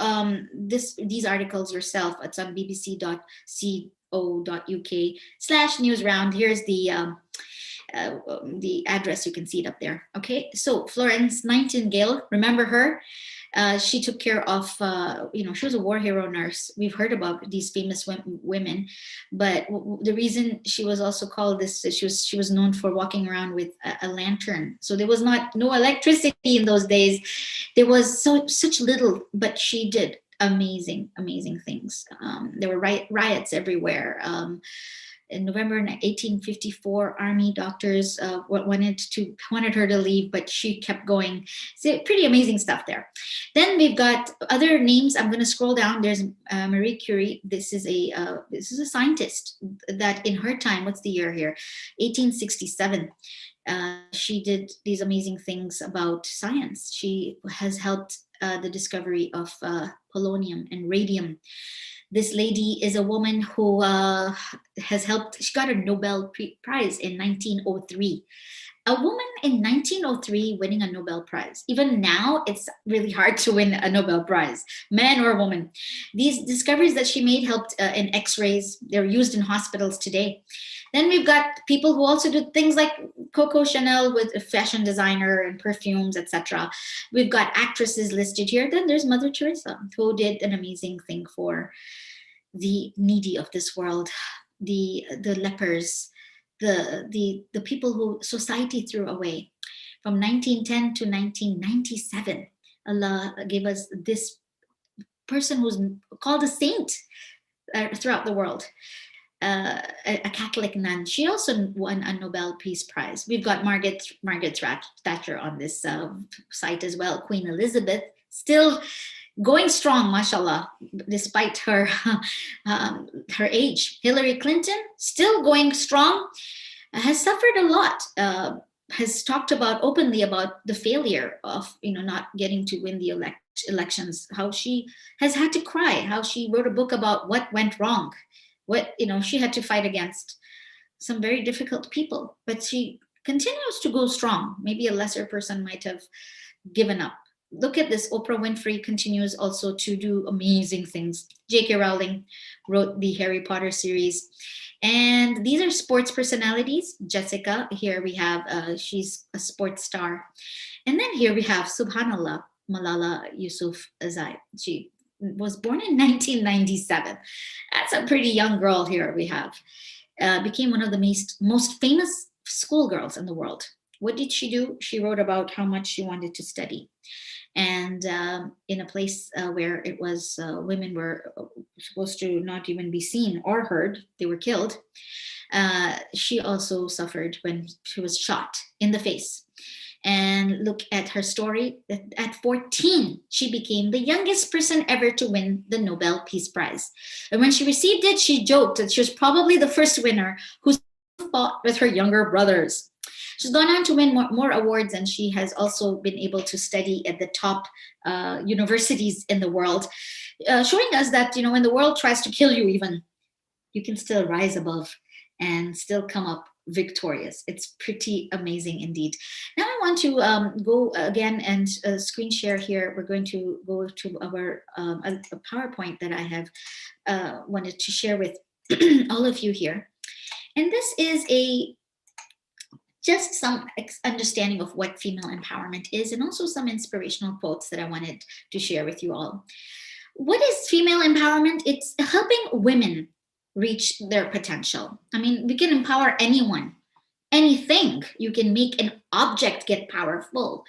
these articles yourself. It's on bbc.co.uk/newsround. Here's the address. You can see it up there. Okay, so Florence Nightingale, remember her? She took care of, she was a war hero nurse. We've heard about these famous women, but the reason she was also called this, she was known for walking around with a lantern. So there was no electricity in those days. There was such little, but she did amazing things. There were riots everywhere. In November 1854, army doctors wanted her to leave, but she kept going. So pretty amazing stuff there. Then we've got other names. I'm going to scroll down. There's Marie Curie. This is a scientist that in her time, what's the year here? 1867. She did these amazing things about science. She has helped the discovery of polonium and radium. This lady is a woman who has helped. She got a Nobel Prize in 1903. A woman in 1903 winning a Nobel Prize. Even now, it's really hard to win a Nobel Prize, man or woman. These discoveries that she made helped in X-rays. They're used in hospitals today. Then we've got people who also do things like Coco Chanel with a fashion designer and perfumes, etc. We've got actresses listed here. Then there's Mother Teresa, who did an amazing thing for the needy of this world, the lepers, the people who society threw away. From 1910 to 1997, Allah gave us this person who's called a saint throughout the world. A Catholic nun. She also won a Nobel Peace Prize. We've got Margaret Thatcher on this site as well. Queen Elizabeth, still going strong, mashallah, despite her her age. Hillary Clinton, still going strong, has suffered a lot. Has talked openly about the failure of not getting to win the elections. How she has had to cry. How she wrote a book about what went wrong. What she had to fight against some very difficult people, but she continues to go strong. Maybe a lesser person might have given up. Look at this. Oprah Winfrey continues also to do amazing things. J.K. Rowling wrote the Harry Potter series. And these are sports personalities. Jessica, here we have, she's a sports star. And then here we have, subhanallah, Malala Yousafzai. She was born in 1997. That's a pretty young girl here we have. Became one of the most famous schoolgirls in the world. What did she do? She wrote about how much she wanted to study. And in a place where it was women were supposed to not even be seen or heard, they were killed. She also suffered when she was shot in the face. And look at her story. At 14, she became the youngest person ever to win the Nobel Peace Prize. And when she received it, she joked that she was probably the first winner who fought with her younger brothers. She's gone on to win more awards, and she has also been able to study at the top universities in the world, showing us that, you know, when the world tries to kill you even, you can still rise above and still come up victorious. It's pretty amazing indeed. Now I want to go again and screen share here. We're going to go to our a PowerPoint that I have wanted to share with all of you here. And this is just some understanding of what female empowerment is, and also some inspirational quotes that I wanted to share with you all. What is female empowerment? It's helping women reach their potential. I mean, we can empower anyone, anything. You can make an object get powerful.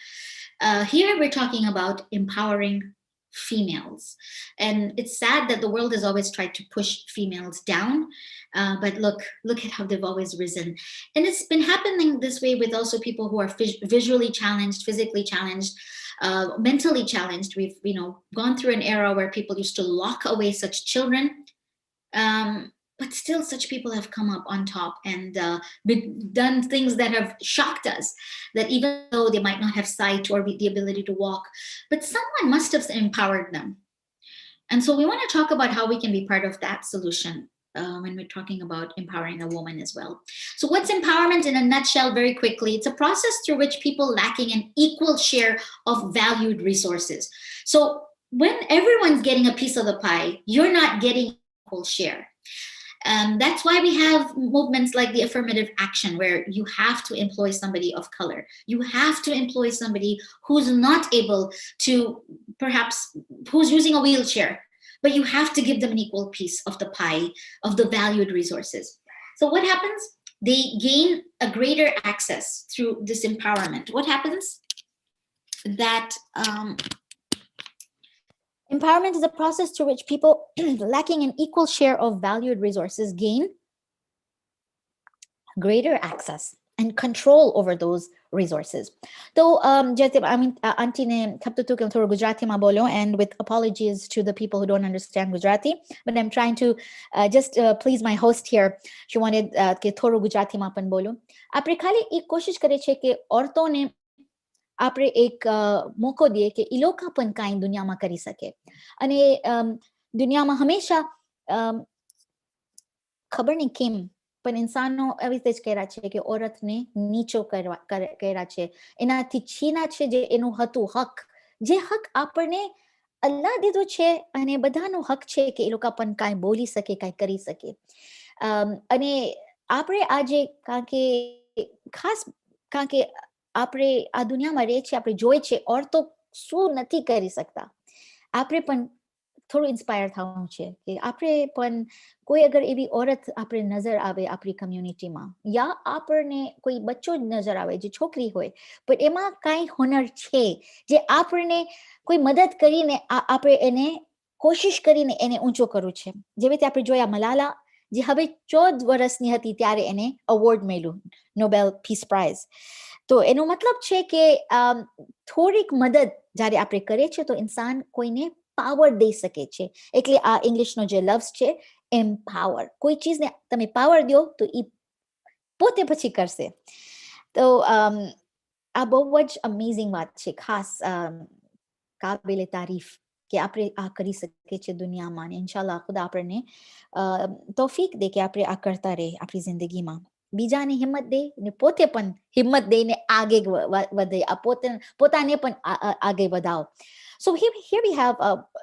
Here we're talking about empowering females. And it's sad that the world has always tried to push females down. But look at how they've always risen. And it's been happening this way with also people who are visually challenged, physically challenged, mentally challenged. We've, you know, gone through an era where people used to lock away such children. But still, such people have come up on top and done things that have shocked us, that even though they might not have sight or the ability to walk, but someone must have empowered them. And so we want to talk about how we can be part of that solution when we're talking about empowering a woman as well. So what's empowerment in a nutshell? Very quickly, it's a process through which people lacking an equal share of valued resources. So when everyone's getting a piece of the pie, you're not getting equal share. That's why we have movements like the affirmative action, where you have to employ somebody of color. You have to employ somebody who's not able to, perhaps who's using a wheelchair, but you have to give them an equal piece of the pie of the valued resources. So what happens? They gain a greater access through this empowerment. What happens? That empowerment is a process through which people lacking an equal share of valued resources gain greater access and control over those resources. So, Auntie ne thoro Gujarati ma bolyo, and with apologies to the people who don't understand Gujarati, but I'm trying to just please my host here. She wanted ke thoro Gujarati ma pan bolyo. Apre khali ek koshish kare che ke औरतों ने આપણે એક મોકો દઈએ કે એ લોકો પણ કાંઈ દુનિયામાં કરી શકે. અને દુનિયામાં હંમેશા ખબર નહીં કેમ, પણ ઇન્સાનો એવી રીતે જ કર્યા છે કે औरतને નીચો કર્યા છે, એનાથી છીના છે જે એનું હતું હક, જે હક આપણને અલ્લાહ દીધું છે, અને બધાનો હક છે કે એ લોકો પણ કાંઈ બોલી શકે, કાંઈ કરી શકે. અને આપણે આજે ખાસ કારણ કે આપણે આ દુનિયામાં રહે છે, આપણે જોઈએ છે औरतो શું નથી કરી શકતા. આપણે પણ થોડું ઇન્સ્પાયર થવાનું છે કે આપણે પણ કોઈ અગર એવી औरत આપણે નજર આવે આપણી કમ્યુનિટીમાં, યા આપણને કોઈ બચ્ચો જ નજર આવે જે છોકરી હોય, પણ એમાં કાંઈ હુનર છે જે આપણને કોઈ મદદ કરીને આપણે એને કોશિશ કરીને એને ઊંચો કરવું છે. જેવી રીતે આપણે જોયા મલાલા, જે હવે 14 વર્ષની હતી ત્યારે એને અવોર્ડ મળ્યું, નોબેલ પીસ પ્રાઇઝ. તો એનો મતલબ છે કે થોડીક મદદ જ્યારે આપણે કરીએ છીએ તો ઇન્સાન કોઈને પાવર દઈ શકે છે. એટલે આ ઇંગ્લિશનો જે લફ્ઝ છે એમ્પાવર, કોઈ ચીજને તમે પાવર દો તો એ પોતે પછી કરશે. તો આ બહુ જ અમેઝિંગ વાત છે, ખાસ કાબિલે તારીફ કે આપણે આ કરી શકીએ છીએ દુનિયામાં. અને ઇન્શાલ્લાહ ખુદા આપણને તૌફીક દે કે આપણે આ કરતા રહે આપણી જિંદગીમાં. બીજાને હિંમત દે ને પોતે પણ હિંમત દઈને આગે વધે, પોતાને પણ આગે વધાવો. So here we have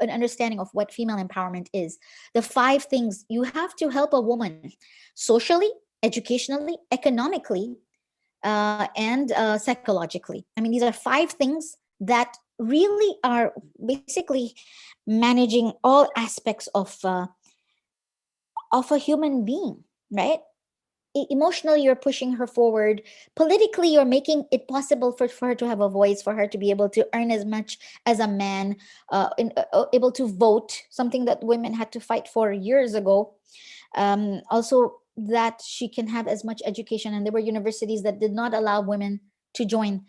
an understanding of what female empowerment is. The 5 things you have to help a woman socially, educationally, economically, and psychologically. I mean, these are 5 things that really are basically managing all aspects of a human being, right? Emotionally, you're pushing her forward. Politically, you're making it possible for her to have a voice, for her to be able to earn as much as a man, able to vote, something that women had to fight for years ago. Also, that she can have as much education, and there were universities that did not allow women to join.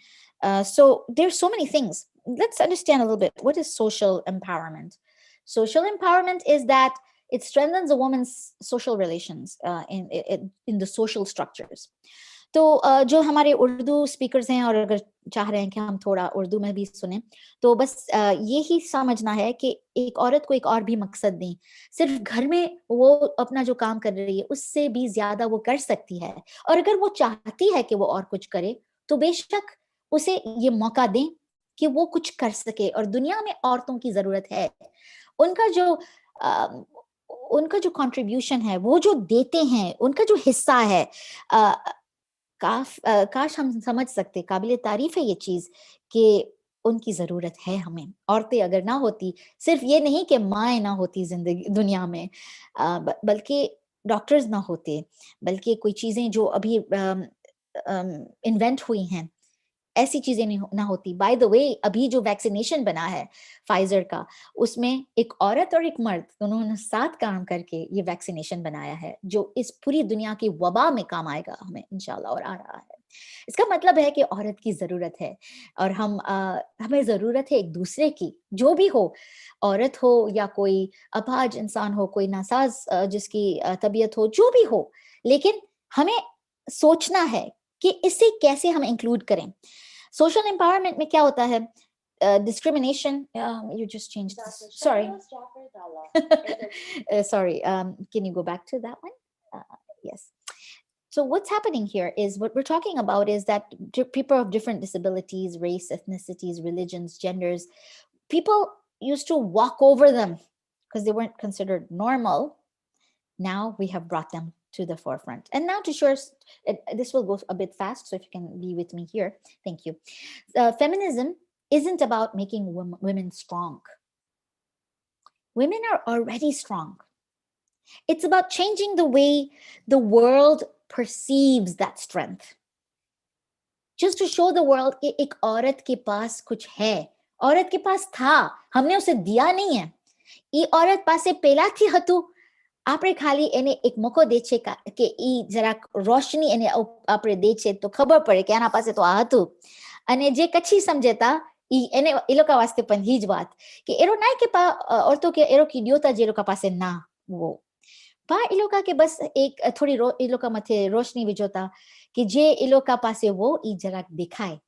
So there's so many things. Let's understand a little bit. What is social empowerment? Social empowerment is that it strengthens a woman's social relations in the social structures. तो जो हमारे Urdu speakers हैं और अगर चाह रहे हैं कि हम थोड़ा उर्दू में भी सुने, तो बस यही समझना है कि एक औरत को एक और भी मकसद दें। सिर्फ घर में वो अपना जो काम कर रही है उससे भी ज्यादा वो कर सकती है, और अगर वो चाहती है कि वो और कुछ करे तो बेशक उसे ये मौका दें कि वो कुछ कर सके। और दुनिया में औरतों की जरूरत है। उनका जो उनका जो कंट्रीब्यूशन है, वो जो देते हैं, उनका जो हिस्सा है, काश हम समझ सकते, काबिल तारीफ है ये चीज कि उनकी जरूरत है हमें। औरतें अगर ना होती, सिर्फ ये नहीं कि माएँ ना होती जिंदगी दुनिया में, बल्कि डॉक्टर्स ना होते, बल्कि कोई चीजें जो अभी इन्वेंट हुई हैं, ऐसी चीजें नहीं ना होती। बाय द वे, अभी जो वैक्सीनेशन बना है फाइजर का, उसमें एक औरत और एक मर्द दोनों ने साथ काम करके ये वैक्सीनेशन बनाया है, जो इस पूरी दुनिया की वबा में काम आएगा हमें इंशाल्लाह, और आ रहा है। इसका मतलब है कि औरत की जरूरत है, और हमें जरूरत है एक दूसरे की, जो भी हो, औरत हो या कोई अपाहज इंसान हो, कोई नासाज जिसकी तबीयत हो, जो भी हो, लेकिन हमें सोचना है कि इसे कैसे हम इंक्लूड करें। सोशल एम्पावरमेंट में क्या होता है? Discrimination. You just changed this. Sorry. Sorry. Can you go back to that one? Yes. So what's happening here is, what we're talking about is that people of different disabilities, race, ethnicities, religions, genders, people used to walk over them because they weren't considered normal. Now we have brought them to the forefront. And now to share, this will go a bit fast, so if you can be with me here, thank you. Feminism isn't about making women strong. Women are already strong. It's about changing the way the world perceives that strength. Just to show the world कि एक औरत के पास कुछ है, औरत के पास था, हमने उसे दिया नहीं है। ये औरत पासे पेला थी हतु, આપણે ખાલી એને એક મોકો દે છે કે ઈ જરાક રોશની એને આપણે દે છે તો ખબર પડે કે આના પાસે તો આ હતું, અને જે કચ્છી સમજેતા એને એ લોકો વાસ્તે પણ ही જ વાત કે એરો ના કે औरतों के एरो की ड्योता जे लोका पासे ना वो पा એ લોકા કે બસ એક થોડી એ લોકા માથે રોશની વિજોતા કે જે એ લોકા પાસે वो ઈ જરાક દેખાય,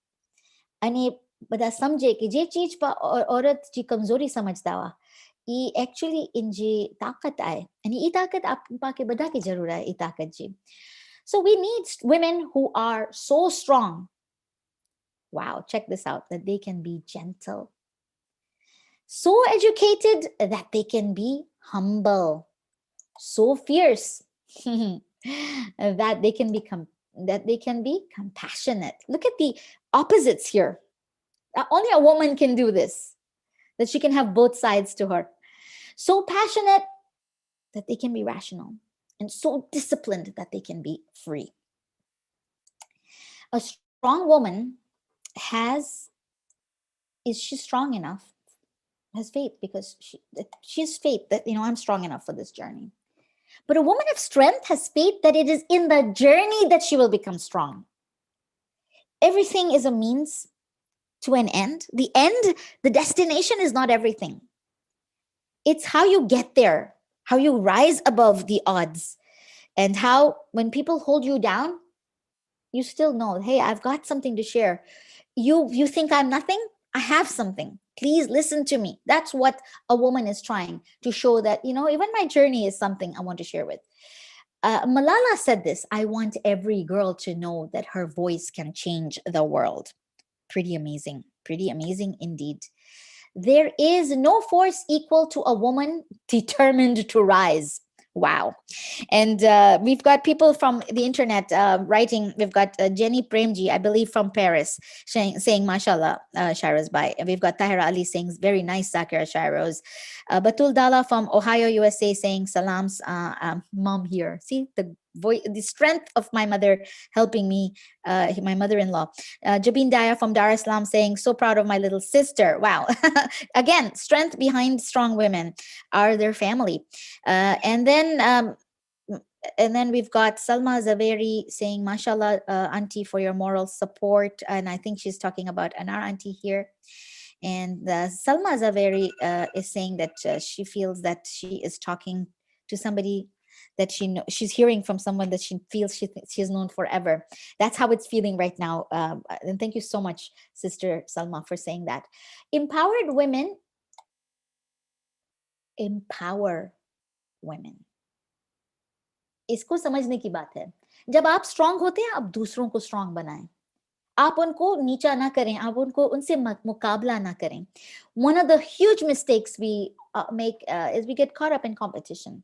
અને બધા સમજે કે જે ચીજ પર औरत जी कमजोरी समझता हुआ एक्चुअली इन जी ताकत आए, यानी ये ताकत आप पाके बधा की जरूर है, ये ताकत जी। So we need women who are so strong. Wow, check this out, that they can be gentle, so educated that they can be humble, so fierce that they can be compassionate. Look at the opposites here. Only a woman can do this, that she can have both sides to her. So passionate that they can be rational, and so disciplined that they can be free. A strong woman is she strong enough? Has faith, because she has faith that, I'm strong enough for this journey. But a woman of strength has faith that it is in the journey that she will become strong. Everything is a means to an end. The destination is not everything. It's how you get there, how you rise above the odds, and how when people hold you down, you still know, hey, I've got something to share. You think I'm nothing? I have something. Please listen to me. That's what a woman is trying to show, that, even my journey is something I want to share with. Malala said this: I want every girl to know that her voice can change the world. Pretty amazing indeed. There is no force equal to a woman determined to rise. Wow. And we've got people from the internet writing. We've got Jenny Premji, I believe from Paris, saying mashallah, Shyrose Bhai. And we've got Tahira Ali saying very nice, Zakira Shyrose. Batul Dalla from Ohio, USA saying salams, mom here. See the strength of my mother helping me, my mother-in-law. Jabin Daya from Dar es Salaam saying, so proud of my little sister. Wow. Again, strength behind strong women are their family. And then we've got Salma Zaveri saying, mashallah, Auntie, for your moral support. And I think she's talking about Anar Auntie here. And Salma Zaveri is saying that she feels that she is talking to somebody that she's hearing from someone that she feels she's known forever. That's how it's feeling right now. And thank you so much, Sister Salma, for saying that. Empowered women empower women. इसको समझने की बात है. जब आप strong होते हैं, आप दूसरों को स्ट्रांग बनाएं. आप उनको नीचा ना करें, आप उनसे मुकाबला ना करें. One of the huge mistakes we make is we get caught up in competition.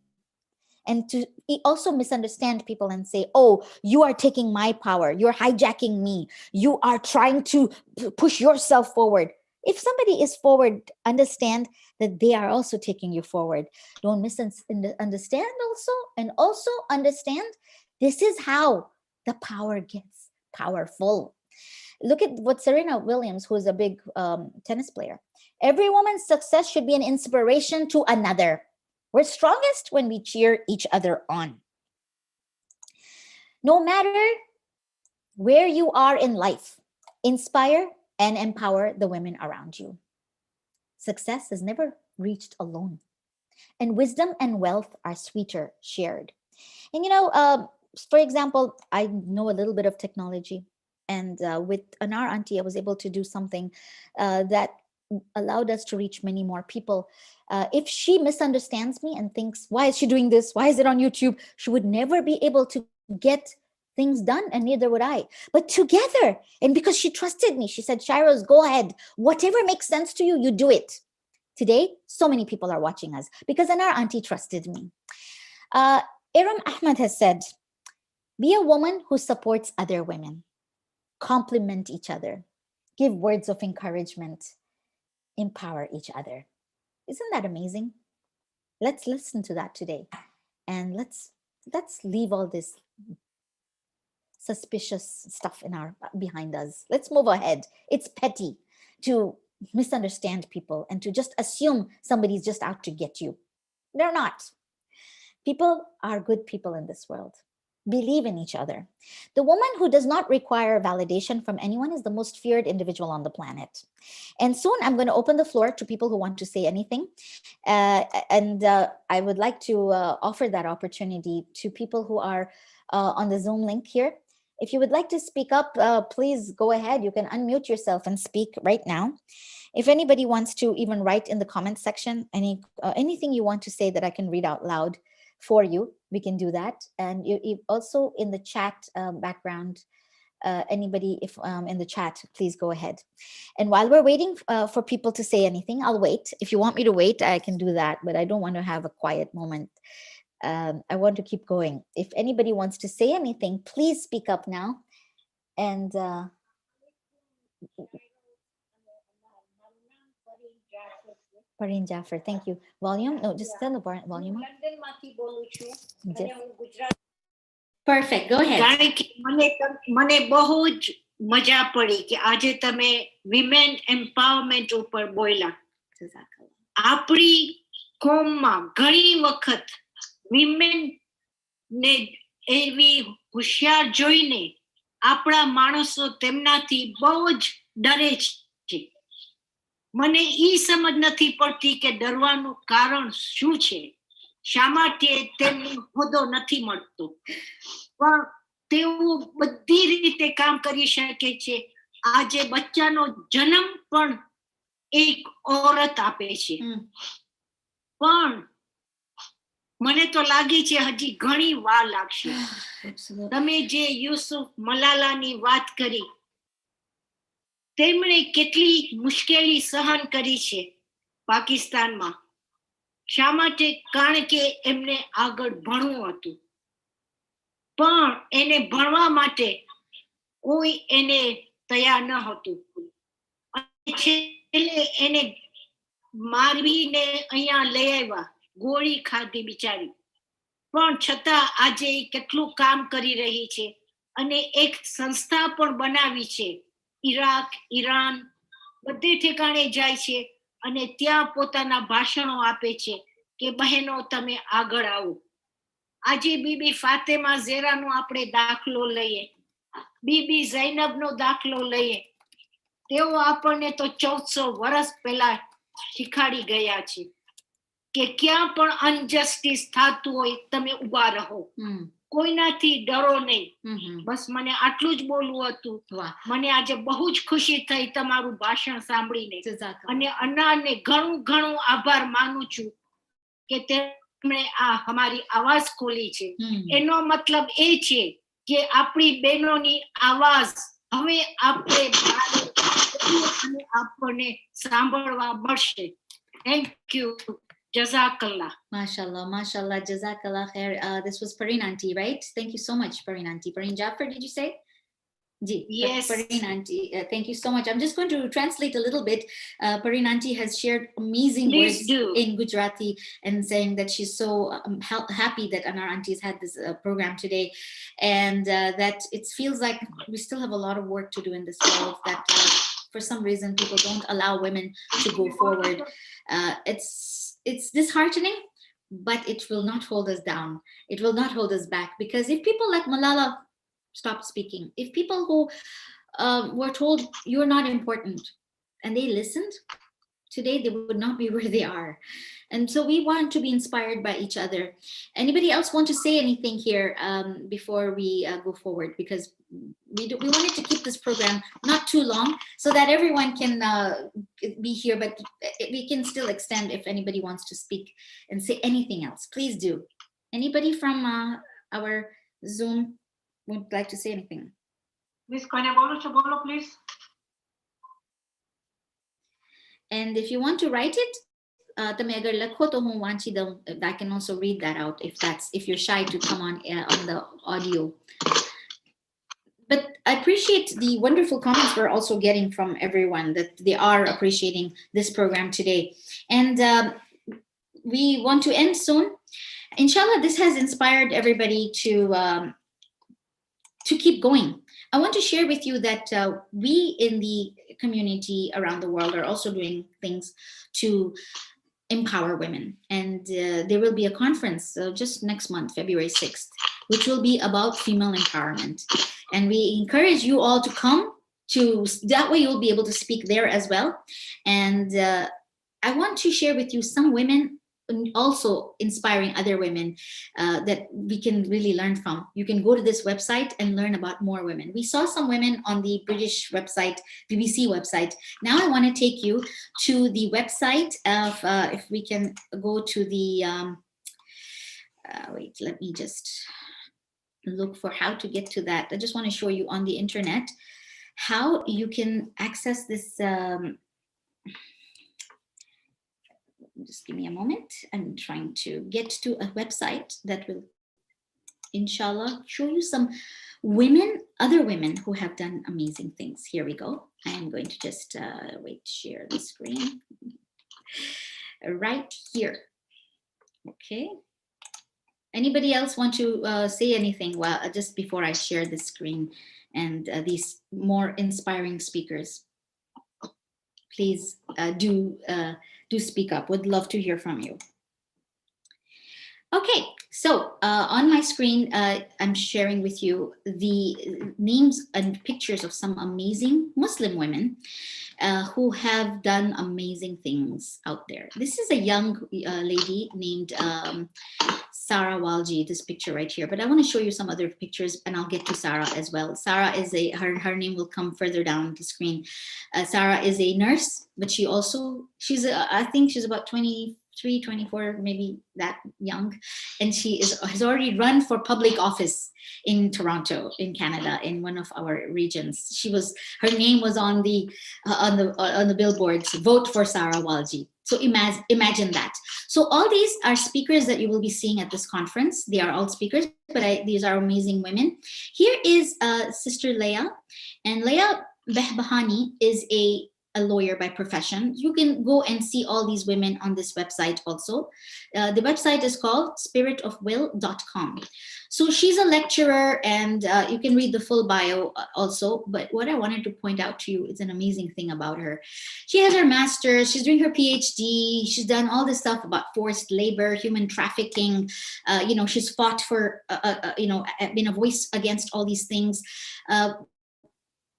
And to also misunderstand people and say, oh, you are taking my power, you're hijacking me, you are trying to push yourself forward. If somebody is forward, understand that they are also taking you forward. Don't misunderstand also, and also understand this is how the power gets powerful. Look at what Serena Williams, who is a big tennis player. Every woman's success should be an inspiration to another. We're strongest when we cheer each other on. No matter where you are in life, inspire and empower the women around you. Success is never reached alone. And wisdom and wealth are sweeter shared. And for example, I know a little bit of technology. And with Anar Auntie, I was able to do something that allowed us to reach many more people. If she misunderstands me and thinks, why is she doing this? Why is it on YouTube? She would never be able to get things done, and neither would I. But together, and because she trusted me, she said, Shyrose, go ahead. Whatever makes sense to you, you do it. Today, so many people are watching us because Anar Auntie trusted me. Iram Ahmed has said, be a woman who supports other women. Compliment each other. Give words of encouragement. Empower each other. Isn't that amazing? Let's listen to that today. And let's leave all this suspicious stuff behind us. Let's move ahead. It's petty to misunderstand people and to just assume somebody's just out to get you. They're not. People are good people in this world. Believe in each other. The woman who does not require validation from anyone is the most feared individual on the planet. And soon I'm going to open the floor to people who want to say anything. And I would like to offer that opportunity to people who are on the Zoom link here. If you would like to speak up, please go ahead. You can unmute yourself and speak right now. If anybody wants to even write in the comment section, anything you want to say that I can read out loud for you, we can do that. And you also in the chat background, anybody if in the chat, please go ahead. And while we're waiting for people to say anything, I'll wait. If you want me to wait, I can do that, but I don't want to have a quiet moment. I want to keep going. If anybody wants to say anything, please speak up now. And Pareen Jaffer, thank you. Volume? No, just tell the volume. Perfect. Go ahead. કારણ કે મને બહુ જ મજા પડી કે આજે તમે વિમેન એમ્પાવરમેન્ટ ઉપર બોલ્યા. આપણી કોમમાં ઘણી વખત વિમેન ને એવી હોશિયાર જોઈને આપણા માણસો તેમનાથી બહુ જ ડરે છે. મને ઈ સમજ નથી પડતી કે ડરવાનું કારણ શું છે, શા માટે તેમને હોદ્દો નથી મળતો, પણ તેઓ બધી રીતે કામ કરી શકે છે. આજે બચ્ચાનો જન્મ પણ એક औरत આપે છે, પણ મને તો લાગે છે હજી ઘણી વાર લાગશે. તમે જે યુસુફ મલાલાની વાત કરી, તેમણે કેટલી મુશ્કેલી સહન કરી છે પાકિસ્તાનમાં, શા માટે? કારણ કે એમને આગળ ભણવું હતું, પણ એને ભણવા માટે કોઈ એને તૈયાર ન હતું. છેલ્લે એને મારવીને અહીંયા લઈ આવ્યા, ગોળી ખાધી બિચારી, પણ છતાં આજે કેટલું કામ કરી રહી છે અને એક સંસ્થા પણ બનાવી છે. ઈરાક, ઈરાન બધે ઠેકાણે જાય છે અને ત્યાં પોતાના ભાષણો આપે છે કે બહેનો તમે આગળ આવો. આજે બીબી ફાતેમા ઝેરાનો આપણે દાખલો લઈએ, બીબી ઝૈનબનો દાખલો લઈએ. તેઓ આપણને તો 1400 વર્ષ પહેલા શીખાડી ગયા છે કે ક્યાં પણ અનજસ્ટિસ થતું હોય તમે ઊભા રહો, કોઈનાથી ડરો નહીં. બસ મને આટલું જ બોલવું હતું. મને આજે બહુ જ ખુશી થઈ તમારું ભાષણ સાંભળીને અને અનારને ઘણું ઘણું આભાર માનું છું કે તેમણે આ હમારી આવાજ ખોલી છે. એનો મતલબ એ છે કે આપણી બહેનોની આવાજ હવે આપણે અને આપણને સાંભળવા મળશે. Thank you. Jazakallah. MashaAllah, MashaAllah, Jazakallah khair. This was Pareen Auntie, right? Thank you so much, Pareen Auntie. Pareen Jaffer, did you say? Yes. Pareen Auntie, thank you so much. I'm just going to translate a little bit. Pareen Auntie has shared amazing words in Gujarati and saying that she's so happy that Anar Auntie has had this program today, and that it feels like we still have a lot of work to do in this world, that for some reason people don't allow women to go forward. It's disheartening, but it will not hold us down. It will not hold us back, because if people like Malala stop speaking, if people who were told you're not important and they listened, today they would not be where they are. And so we want to be inspired by each other. Anybody else want to say anything here before we go forward? Because we wanted to keep this program not too long so that everyone can be here, but we can still extend if anybody wants to speak and say anything else. Please do. Anybody from our Zoom would like to say anything? Miss Kanya bolo please. And if you want to write it, તમે અગર લખો તો હું વાંચી દઉં. I can also read that out if you're shy to come on the audio. But I appreciate the wonderful comments we're also getting from everyone, that they are appreciating this program today. And we want to end soon. Inshallah, this has inspired everybody to keep going. I want to share with you that we in the community around the world are also doing things to empower women. And there will be a conference just next month, February 6th, which will be about female empowerment. And we encourage you all to come to, that way you'll be able to speak there as well. And I want to share with you some women also inspiring other women that we can really learn from. You can go to this website and learn about more women. We saw some women on the British website, BBC website. Now I want to take you to the website of, if we can go to the, wait, let me just look for how to get to that. I just want to show you on the internet how you can access this. Just give me a moment. I'm trying to get to a website that will, inshallah, show you some women, other women who have done amazing things. Here we go. I am going to just share the screen right here. Okay. Anybody else want to say anything? Well, just before I share the screen and these more inspiring speakers, please do speak up. Would love to hear from you. Okay, so on my screen, I'm sharing with you the names and pictures of some amazing Muslim women who have done amazing things out there. This is a young lady named Sarah Walji, this picture right here. But I want to show you some other pictures, and I'll get to Sarah as well. Sarah is her name will come further down the screen. Sarah is a nurse, but I think she's about 23, 24, maybe that young. And she has already run for public office in Toronto, in Canada, in one of our regions. Her name was on the billboards, vote for Sarah Walji. So imagine that. So all these are speakers that you will be seeing at this conference. They are all speakers, but these are amazing women. Here is Sister Leah, and Leah Behbahani is a lawyer by profession. You can go and see all these women on this website also. The website is called spiritofwill.com. So she's a lecturer, and you can read the full bio also. But what I wanted to point out to you is an amazing thing about her. She has her master's, she's doing her PhD, she's done all this stuff about forced labor, human trafficking. She's fought for, been a voice against all these things.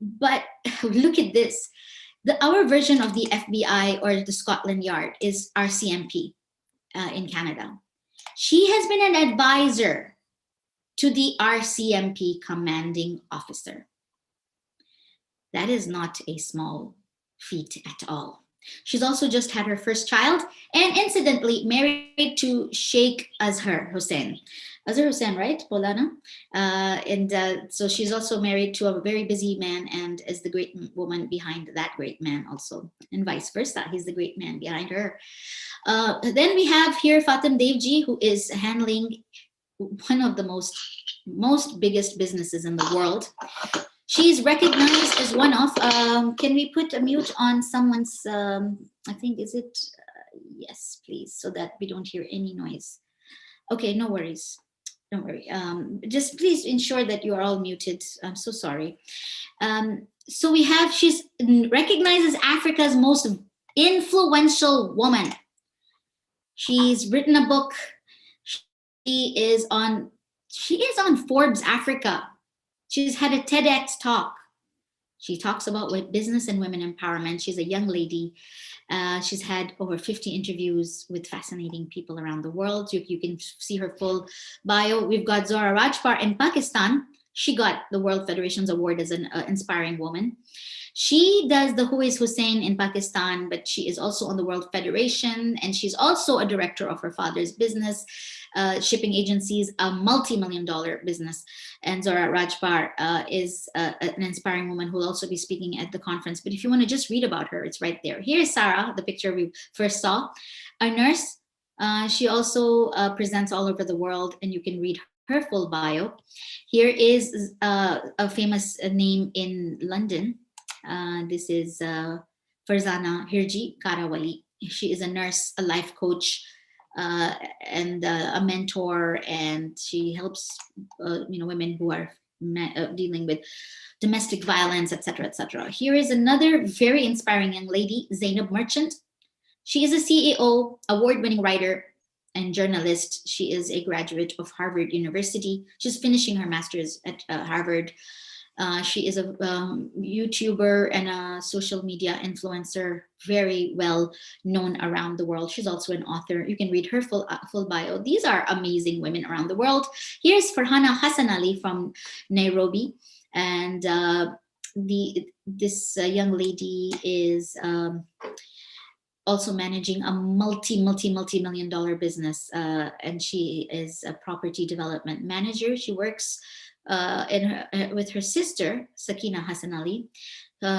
But look at this. Our version of the FBI or the Scotland Yard is RCMP in Canada. She has been an advisor to the RCMP commanding officer. That is not a small feat at all. She's also just had her first child, and incidentally married to Sheikh Azhar Hussain. Azhar Hussain, right, Polana? So she's also married to a very busy man and is the great woman behind that great man also, and vice versa. He's the great man behind her. Then we have here Fatim Devji, who is handling one of the most biggest businesses in the world. She's recognized as one of, can we put a mute on someone's, I think, is it? Yes, please, so that we don't hear any noise. Okay, no worries. Don't worry. Just please ensure that you are all muted. I'm so sorry. So we have, she's recognized as Africa's most influential woman. She's written a book. She is on Forbes Africa. She's had a TEDx talk. She talks about business and women empowerment. She's a young lady. She's had over 50 interviews with fascinating people around the world. You can see her full bio. We've got Zora Rajpar in Pakistan. She got the World Federation's award as an inspiring woman. She does the Who is Hussein in Pakistan, but she is also on the World Federation, and she's also a director of her father's business, shipping agencies, a multi-million-dollar business. And Zora Rajpar is an inspiring woman who will also be speaking at the conference. But if you want to just read about her, it's right there. Here's Sarah, the picture we first saw, a nurse. She also presents all over the world, and you can read her full bio. Here is a famous name in London. This is Farzana Hirji Karawali. She is a nurse, a life coach, and a mentor, and she helps women who are dealing with domestic violence, etc., etc. Here is another very inspiring young lady, Zainab Merchant. She is a CEO, award-winning writer, and journalist. She is a graduate of Harvard University. She's finishing her master's at Harvard. She is a YouTuber and a social media influencer, very well known around the world. She's also an author. You can read her full bio. These are amazing women around the world. Here's Farhana Hassan Ali from Nairobi. And this young lady is also managing a multi-million-dollar business. And she is a property development manager. She works with her sister, Sakina Hassan Ali.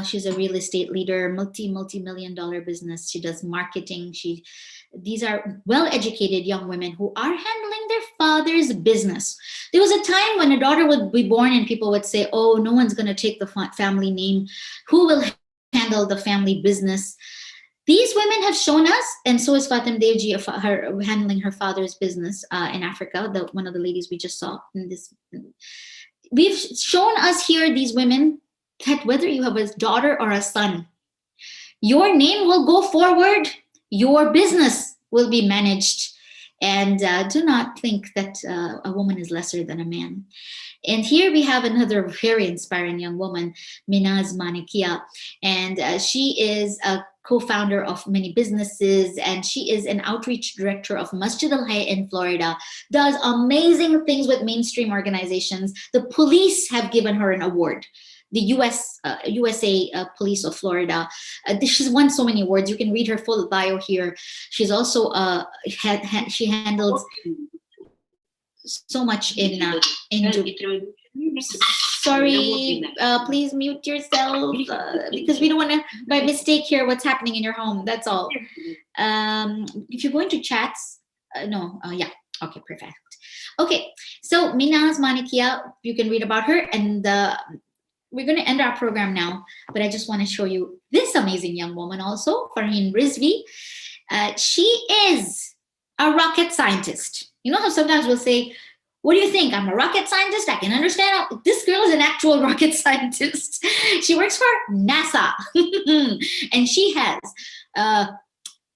She's a real estate leader, multi-million-dollar business. She does marketing. These are well-educated young women who are handling their father's business. There was a time when a daughter would be born and people would say, oh, no one's going to take the family name. Who will handle the family business? These women have shown us, and so is Fatim Devji, her handling her father's business in Africa, one of the ladies we just saw in this. We've shown us here, these women, that whether you have a daughter or a son, your name will go forward, your business will be managed, and do not think that a woman is lesser than a man. And here we have another very inspiring young woman, Minaz Manikia, and she is a co-founder of many businesses, and she is an outreach director of Masjid Al-Hayy in Florida, does amazing things with mainstream organizations. The police have given her an award, the USA Police of Florida. She's won so many awards. You can read her full bio here. She's also, she handles so much in sorry, please mute yourself because we don't want to by mistake hear what's happening in your home. That's all. If you go into chats, yeah, okay, perfect. Okay, so Minaz Manikia, you can read about her, and we're going to end our program now, but I just want to show you this amazing young woman also, Farheen Rizvi. She is a rocket scientist. You know how sometimes we'll say, what do you think? I'm a rocket scientist. I can understand. This girl is an actual rocket scientist. She works for NASA. And she has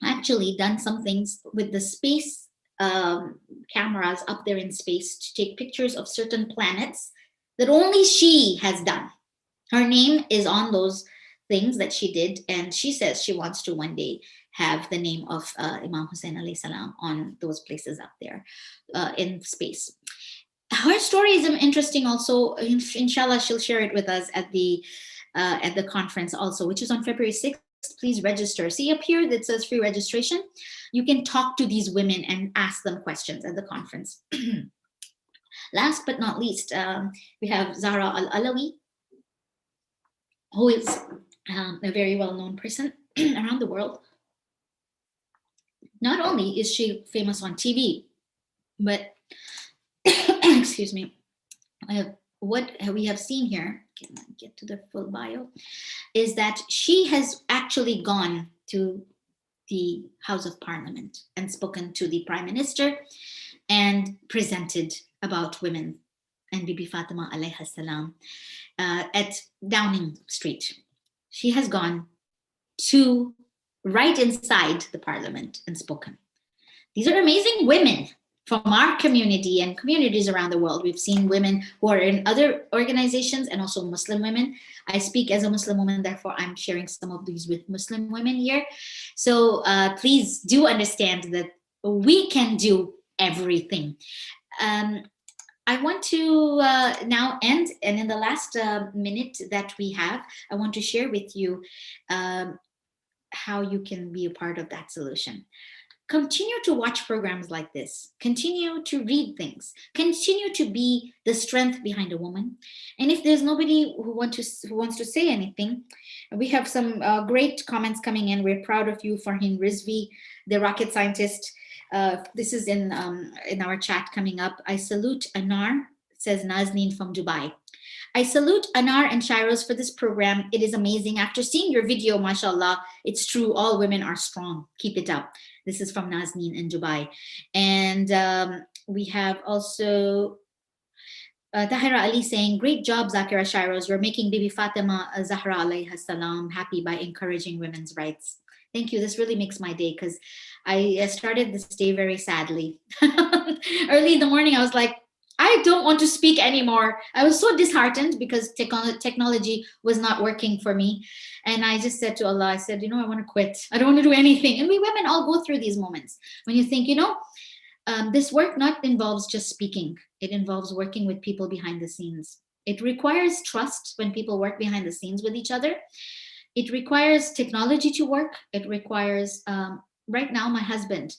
actually done some things with the space cameras up there in space to take pictures of certain planets that only she has done. Her name is on those things that she did, and she says she wants to one day have the name of Imam Hussein alayhi salam on those places up there in space. Her story is interesting also. Inshallah, she'll share it with us at the conference also, which is on February 6th. Please register. See up here that says free registration. You can talk to these women and ask them questions at the conference. Last but not least, we have Zahra Al-Alawi, who is a very well-known person around the world. Not only is she famous on TV, but excuse me, what we have seen here, can I get to the full bio, is that she has actually gone to the House of Parliament and spoken to the Prime Minister and presented about women and Bibi Fatima alayha salam at Downing Street. She has gone to right inside the Parliament and spoken. These are amazing women from our community and communities around the world. We've seen women who are in other organizations and also Muslim women. I speak as a Muslim woman, therefore I'm sharing some of these with Muslim women here. So please do understand that we can do everything. I want to now end, and in the last minute that we have, I want to share with you how you can be a part of that solution. Continue to watch programs like this. Continue to read things. Continue to be the strength behind a woman. And if there's nobody who wants to say anything, we have some great comments coming in. We're proud of you, Farheen Rizvi, the rocket scientist. This is in our chat coming up. I salute Anar, says Nazneen from Dubai. I salute Anar and Shyrose for this program. It is amazing. After seeing your video, mashallah, it's true. All women are strong. Keep it up. This is from Nazneen in Dubai. And we have also Tahira Ali saying, great job, Zakira Shyrose. You're making Bibi Fatima Zahra alayha salam happy by encouraging women's rights. Thank you. This really makes my day because I started this day very sadly. Early in the morning, I was like, I don't want to speak anymore. I was so disheartened because technology was not working for me. And I just said to Allah, I said, I want to quit. I don't want to do anything. And we women all go through these moments when you think, this work not involves just speaking. It involves working with people behind the scenes. It requires trust when people work behind the scenes with each other. It requires technology to work. It requires, right now, my husband,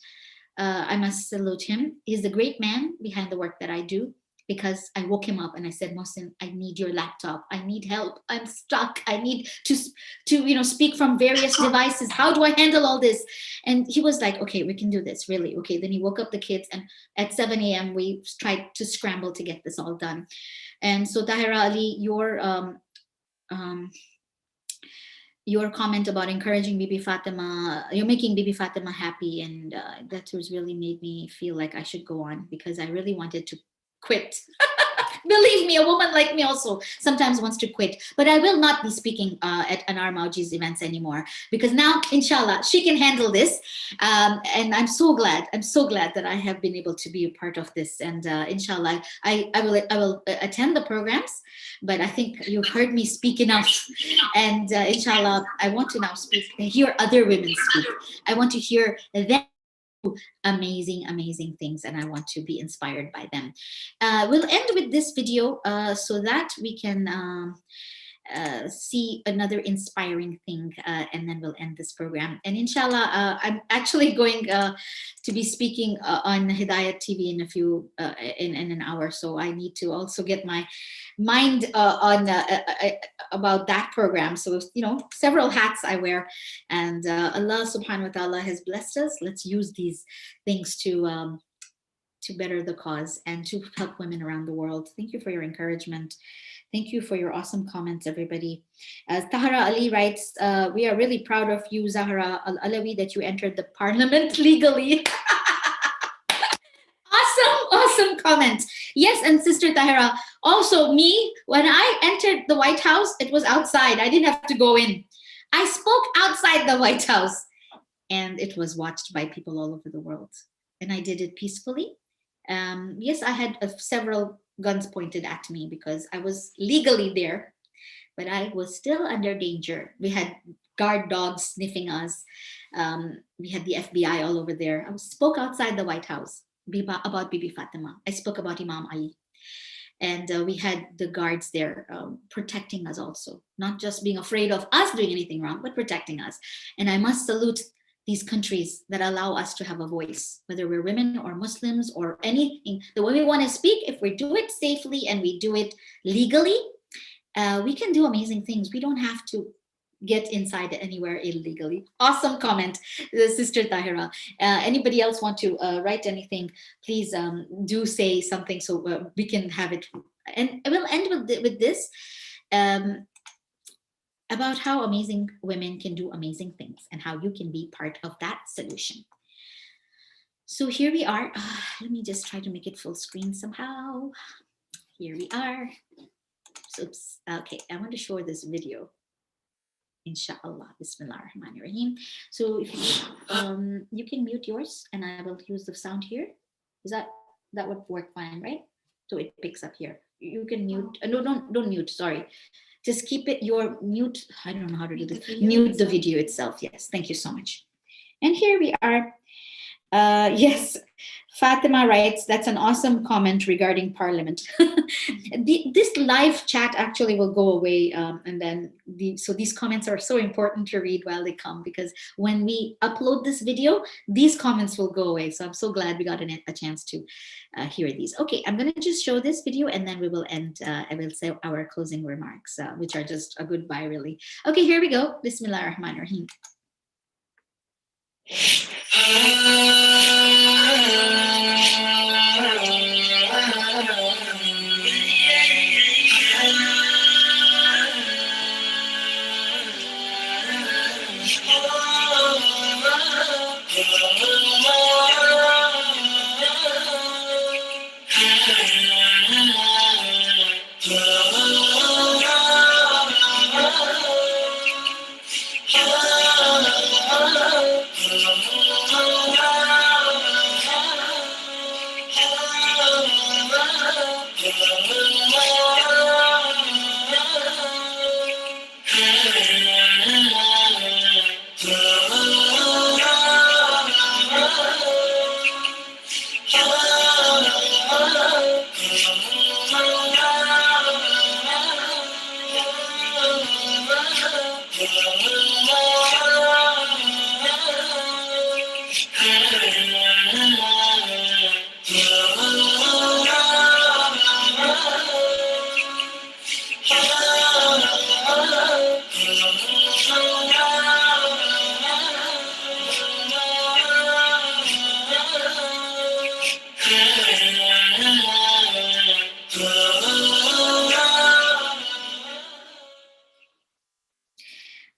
I must salute him. He's the great man behind the work that I do, because I woke him up and I said, Mohsin, I need your laptop. I need help. I'm stuck. I need to speak from various devices. How do I handle all this? And he was like, okay, we can do this, really. Okay. Then he woke up the kids, and at 7 a.m. we tried to scramble to get this all done. And so Tahira Ali, your comment about encouraging Bibi Fatima, you're making Bibi Fatima happy, and that has really made me feel like I should go on, because I really wanted to quit. Believe me, a woman like me also sometimes wants to quit, but I will not be speaking at Anar Mawji's events anymore, because now, inshallah, she can handle this. And I'm so glad that I have been able to be a part of this. And inshallah, I will attend the programs, but I think you've heard me speak enough. And inshallah, I want to now hear other women speak. I want to hear them amazing things, and I want to be inspired by them. We'll end with this video so that we can see another inspiring thing, and then we'll end this program. And inshallah, I'm actually going to be speaking on Hidayat TV in a few in an hour, so I need to also get my mind on about that program. So several hats I wear, and Allah subhanahu wa ta'ala has blessed us. Let's use these things to better the cause and to help women around the world. Thank you for your encouragement. Thank you for your awesome comments, everybody. As Tahara Ali writes, we are really proud of you, Zahra Al-Alawi, that you entered the parliament legally. Awesome comment. Yes, and Sister Tahira, also me, when I entered the White House, it was outside. I didn't have to go in. I spoke outside the White House, and it was watched by people all over the world. And I did it peacefully. Yes, I had several guns pointed at me because I was legally there, but I was still under danger. We had guard dogs sniffing us. We had the FBI all over there. I spoke outside the White House about Bibi Fatima. I spoke about Imam Ali. And we had the guards there protecting us also, not just being afraid of us doing anything wrong, but protecting us. And I must salute these countries that allow us to have a voice, whether we're women or Muslims or anything. The way we want to speak, if we do it safely and we do it legally, we can do amazing things. We don't have to get inside anywhere illegally. Awesome comment, Sister Tahira. Anybody else want to write anything, please do say something so we can have it. And we'll end with this. About how amazing women can do amazing things and how you can be part of that solution. So here we are. Let me just try to make it full screen somehow. Here we are. Oops. Okay, I want to show this video. Inshallah. Bismillah ar-Rahman ar-Rahim. So if you can mute yours and I will use the sound here. That would work fine, right? So it picks up here. You can mute. No, don't mute. Sorry. Just keep it your mute. I don't know how to do this. Mute the video itself. Yes. Thank you so much. And here we are. Yes. Fatima writes, that's an awesome comment regarding Parliament. This live chat actually will go away. And then so these comments are so important to read while they come, because when we upload this video, these comments will go away. So I'm so glad we got a chance to hear these. Okay, I'm going to just show this video and then we will end. I will say our closing remarks, which are just a goodbye, really. Okay, here we go. Bismillah ar-Rahman ar-Rahim.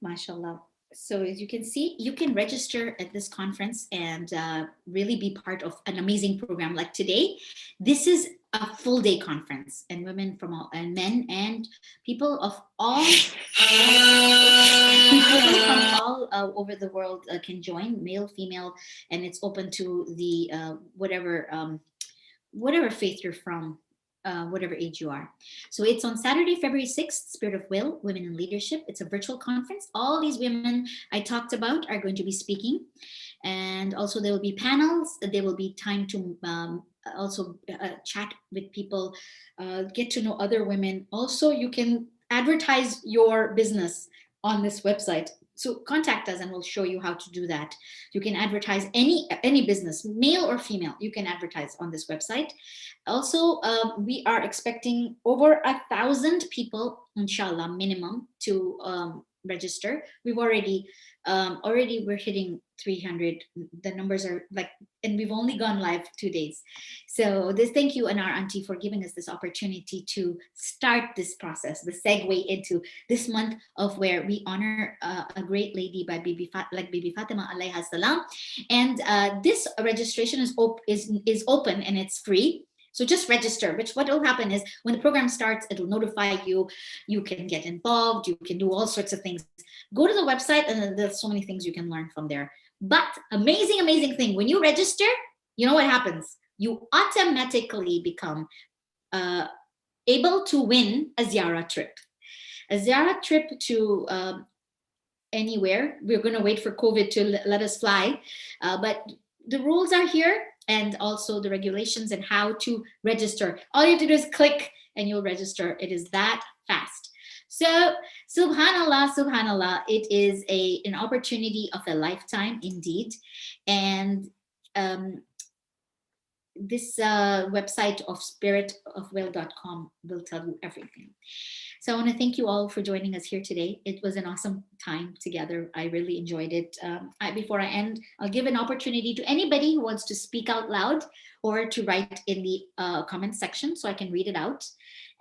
Mashallah. So as you can see, you can register at this conference and really be part of an amazing program like today. This is a full day conference, and women from all, and men and people of all over the world can join, male, female, and it's open to the whatever faith you're from. Whatever age you are. So it's on Saturday, February 6th, Spirit of Will, Women in Leadership. It's a virtual conference. All these women I talked about are going to be speaking. And also there will be panels. There will be time to also chat with people, get to know other women. Also, you can advertise your business on this website. So contact us and we'll show you how to do that. You can advertise any business, male or female, you can advertise on this website. Also, we are expecting over 1,000 people, inshallah, minimum to register. We've already we're hitting 300. The numbers are like, and we've only gone live 2 days. So this, thank you, Anar Auntie, for giving us this opportunity to start this process, the segue into this month of where we honor a great lady by Bibi Fatima alayha salam. And this registration is open and it's free. So just register, which what will happen is when the program starts, it'll notify you. You can get involved. You can do all sorts of things. Go to the website and there's so many things you can learn from there. But amazing, amazing thing. When you register, you know what happens? You automatically become able to win a Ziyara trip. A Ziyara trip to anywhere. We're going to wait for COVID to let us fly. But the rules are here, and also the regulations and how to register. All you have to do is click and you'll register. It is that fast. So subhanallah, subhanallah, it is an opportunity of a lifetime indeed. And this website of spiritofwill.com will tell you everything. So I want to thank you all for joining us here today. It was an awesome time together. I really enjoyed it. Before I end, I'll give an opportunity to anybody who wants to speak out loud or to write in the comment section so I can read it out.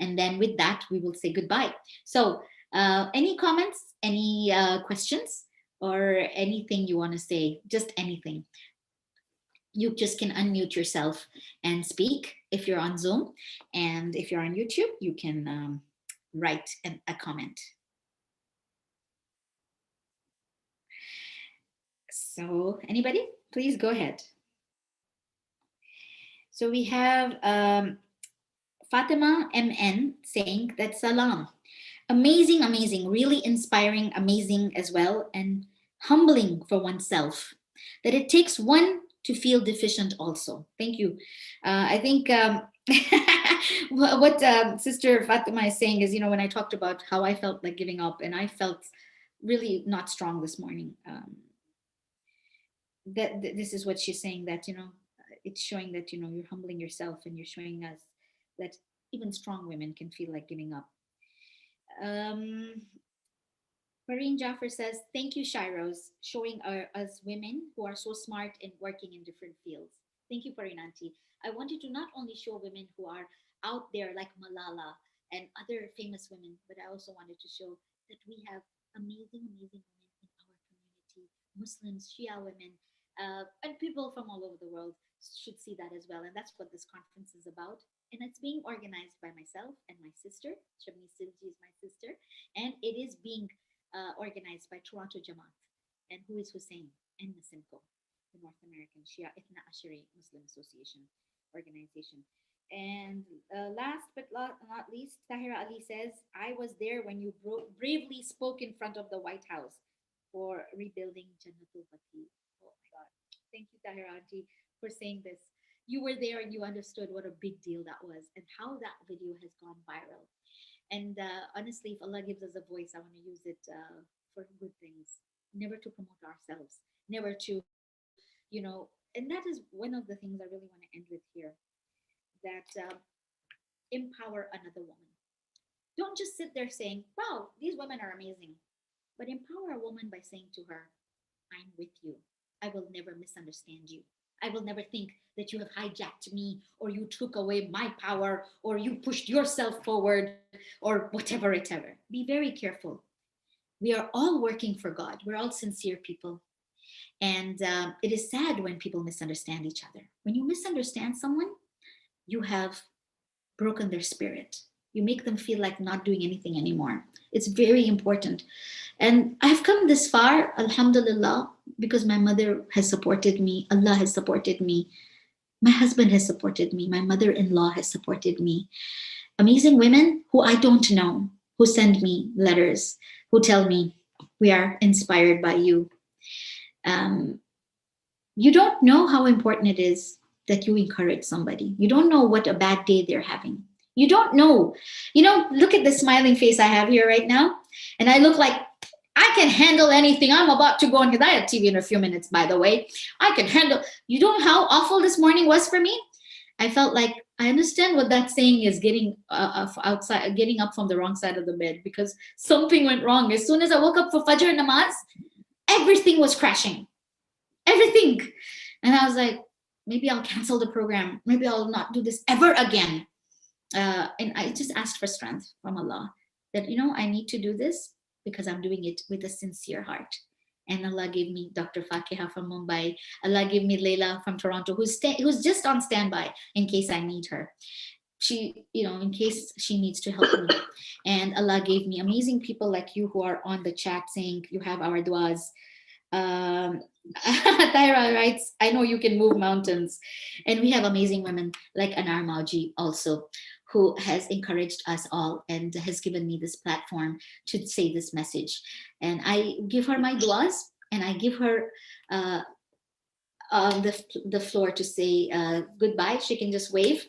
And then with that, we will say goodbye. So any comments, any questions, or anything you want to say, just anything. You just can unmute yourself and speak if you're on Zoom. And if you're on YouTube, you can write a comment. So anybody, please go ahead. So we have Fatima M.N. saying that salam. Amazing, amazing, really inspiring, amazing as well, and humbling for oneself. That it takes one to feel deficient also. Thank you. I think what Sister Fatima is saying is, when I talked about how I felt like giving up and I felt really not strong this morning, that this is what she's saying, that, it's showing that, you're humbling yourself and you're showing us that even strong women can feel like giving up. Pareen Jaffer says, thank you, Shyrose, showing us women who are so smart and working in different fields. Thank you, Pareen Auntie. I wanted to not only show women who are out there like Malala and other famous women, but I also wanted to show that we have amazing, amazing women in our community, Muslims, Shia women, and people from all over the world should see that as well. And that's what this conference is about. And it's being organized by myself and my sister. Shabni Silji is my sister. And it is being organized by Toronto Jamaat, and who is Hussein and Nasimco, the North American Shia Ithna Ashari Muslim Association organization. And last but not least, Tahira Ali says, I was there when you bravely spoke in front of the White House for rebuilding Jannatul Baqi. Oh my God. Thank you, Tahira Auntie, for saying this. You were there and you understood what a big deal that was and how that video has gone viral. And honestly, if Allah gives us a voice, I want to use it for good things, never to promote ourselves, never to, and that is one of the things I really want to end with here, that empower another woman. Don't just sit there saying, wow, these women are amazing, but empower a woman by saying to her, I'm with you. I will never misunderstand you. I will never think that you have hijacked me or you took away my power or you pushed yourself forward or whatever, whatever. Be very careful. We are all working for God. We're all sincere people. And it is sad when people misunderstand each other. When you misunderstand someone, you have broken their spirit. You make them feel like not doing anything anymore. It's very important. And I've come this far, alhamdulillah, because my mother has supported me. Allah has supported me. My husband has supported me. My mother-in-law has supported me. Amazing women who I don't know, who send me letters, who tell me, we are inspired by you. You don't know how important it is that you encourage somebody. You don't know what a bad day they're having. You don't know. You know, look at the smiling face I have here right now. And I look like I can handle anything. I'm about to go on Hidayat TV in a few minutes, by the way. I can handle. You know how awful this morning was for me? I felt like I understand what that saying is, getting outside, getting up from the wrong side of the bed, because something went wrong. As soon as I woke up for Fajr namaz, everything was crashing. Everything. And I was like, maybe I'll cancel the program. Maybe I'll not do this ever again. And I just asked for strength from Allah that, you know, I need to do this because I'm doing it with a sincere heart. And Allah gave me Dr. Fakiha from Mumbai. Allah gave me Leila from Toronto, who's just on standby in case I need her. She, you know, in case she needs to help me. And Allah gave me amazing people like you who are on the chat saying you have our duas. Tyra writes, I know you can move mountains. And we have amazing women like Anar Mawji also, who has encouraged us all and has given me this platform to say this message. And I give her my duas, and I give her the floor to say goodbye. She can just wave.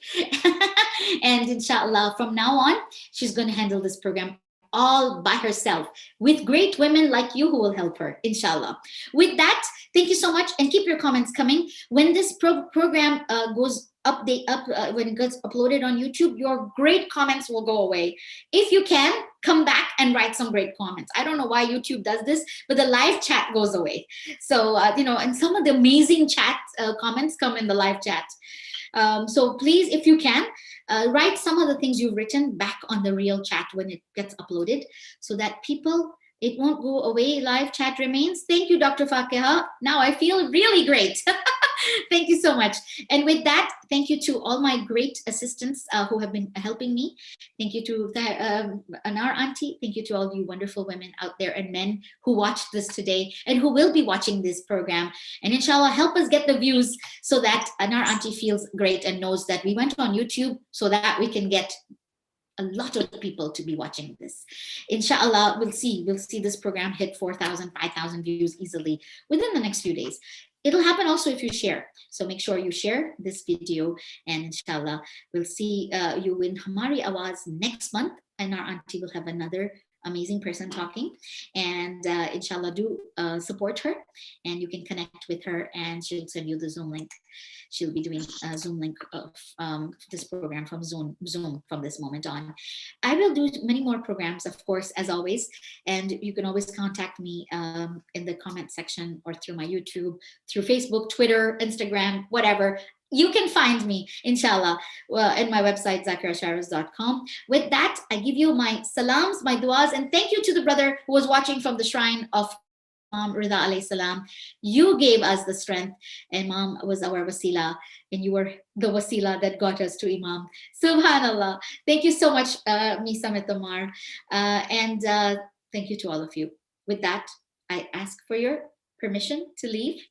And inshallah, from now on, she's going to handle this program all by herself with great women like you who will help her, inshallah. With that, thank you so much, and keep your comments coming. When this program goes when it gets uploaded on YouTube, your great comments will go away. If you can, come back and write some great comments. I don't know why YouTube does this, but the live chat goes away. So, you know, and some of the amazing chat comments come in the live chat. So please, if you can, write some of the things you've written back on the real chat when it gets uploaded, so that it won't go away. Live chat remains. Thank you, Dr. Fakiha. Now I feel really great. Thank you so much. And with that, thank you to all my great assistants who have been helping me. Thank you to Anar Auntie. Thank you to all you wonderful women out there and men who watched this today and who will be watching this program. And inshallah, help us get the views so that Anar Auntie feels great and knows that we went on YouTube so that we can get a lot of people to be watching this. Inshallah, we'll see this program hit 4,000, 5,000 views easily within the next few days. It'll happen also if you share. So make sure you share this video, and inshallah, we'll see you in Hamari AWAAZ next month, and our auntie will have another amazing person talking. And inshallah, do support her, and you can connect with her, and she'll send you the Zoom link. She'll be doing a Zoom link of this program from Zoom from this moment on. I will do many more programs, of course, as always. And you can always contact me in the comment section or through my YouTube, through Facebook, Twitter, Instagram, whatever. You can find me, inshallah, at my website, zakirashyrose.com. With that, I give you my salams, my duas, and thank you to the brother who was watching from the shrine of Rida alayhi salam. You gave us the strength. Imam was our wasila, and you were the wasila that got us to Imam. Subhanallah. Thank you so much, Misa Mitamar. And thank you to all of you. With that, I ask for your permission to leave.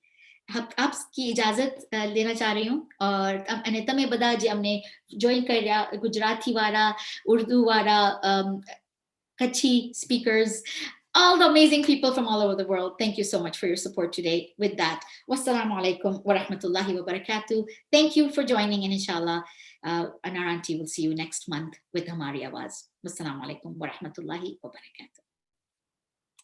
आपकी इजाजत लेना चाह रही हूँ और अने तमे बदा जे हमने ज्वाइन कर लिया गुजराती वाला उर्दू वाला Kachi speakers, all the amazing people from all over the world. Thank you so much for your support today. With that, wassalamu alaikum wa rahmatullahi wa barakatuh. Thank you for joining, and inshallah, Anar Auntie will see you next month with Hamari AWAAZ. Wassalamu alaikum wa rahmatullahi wa barakatuh.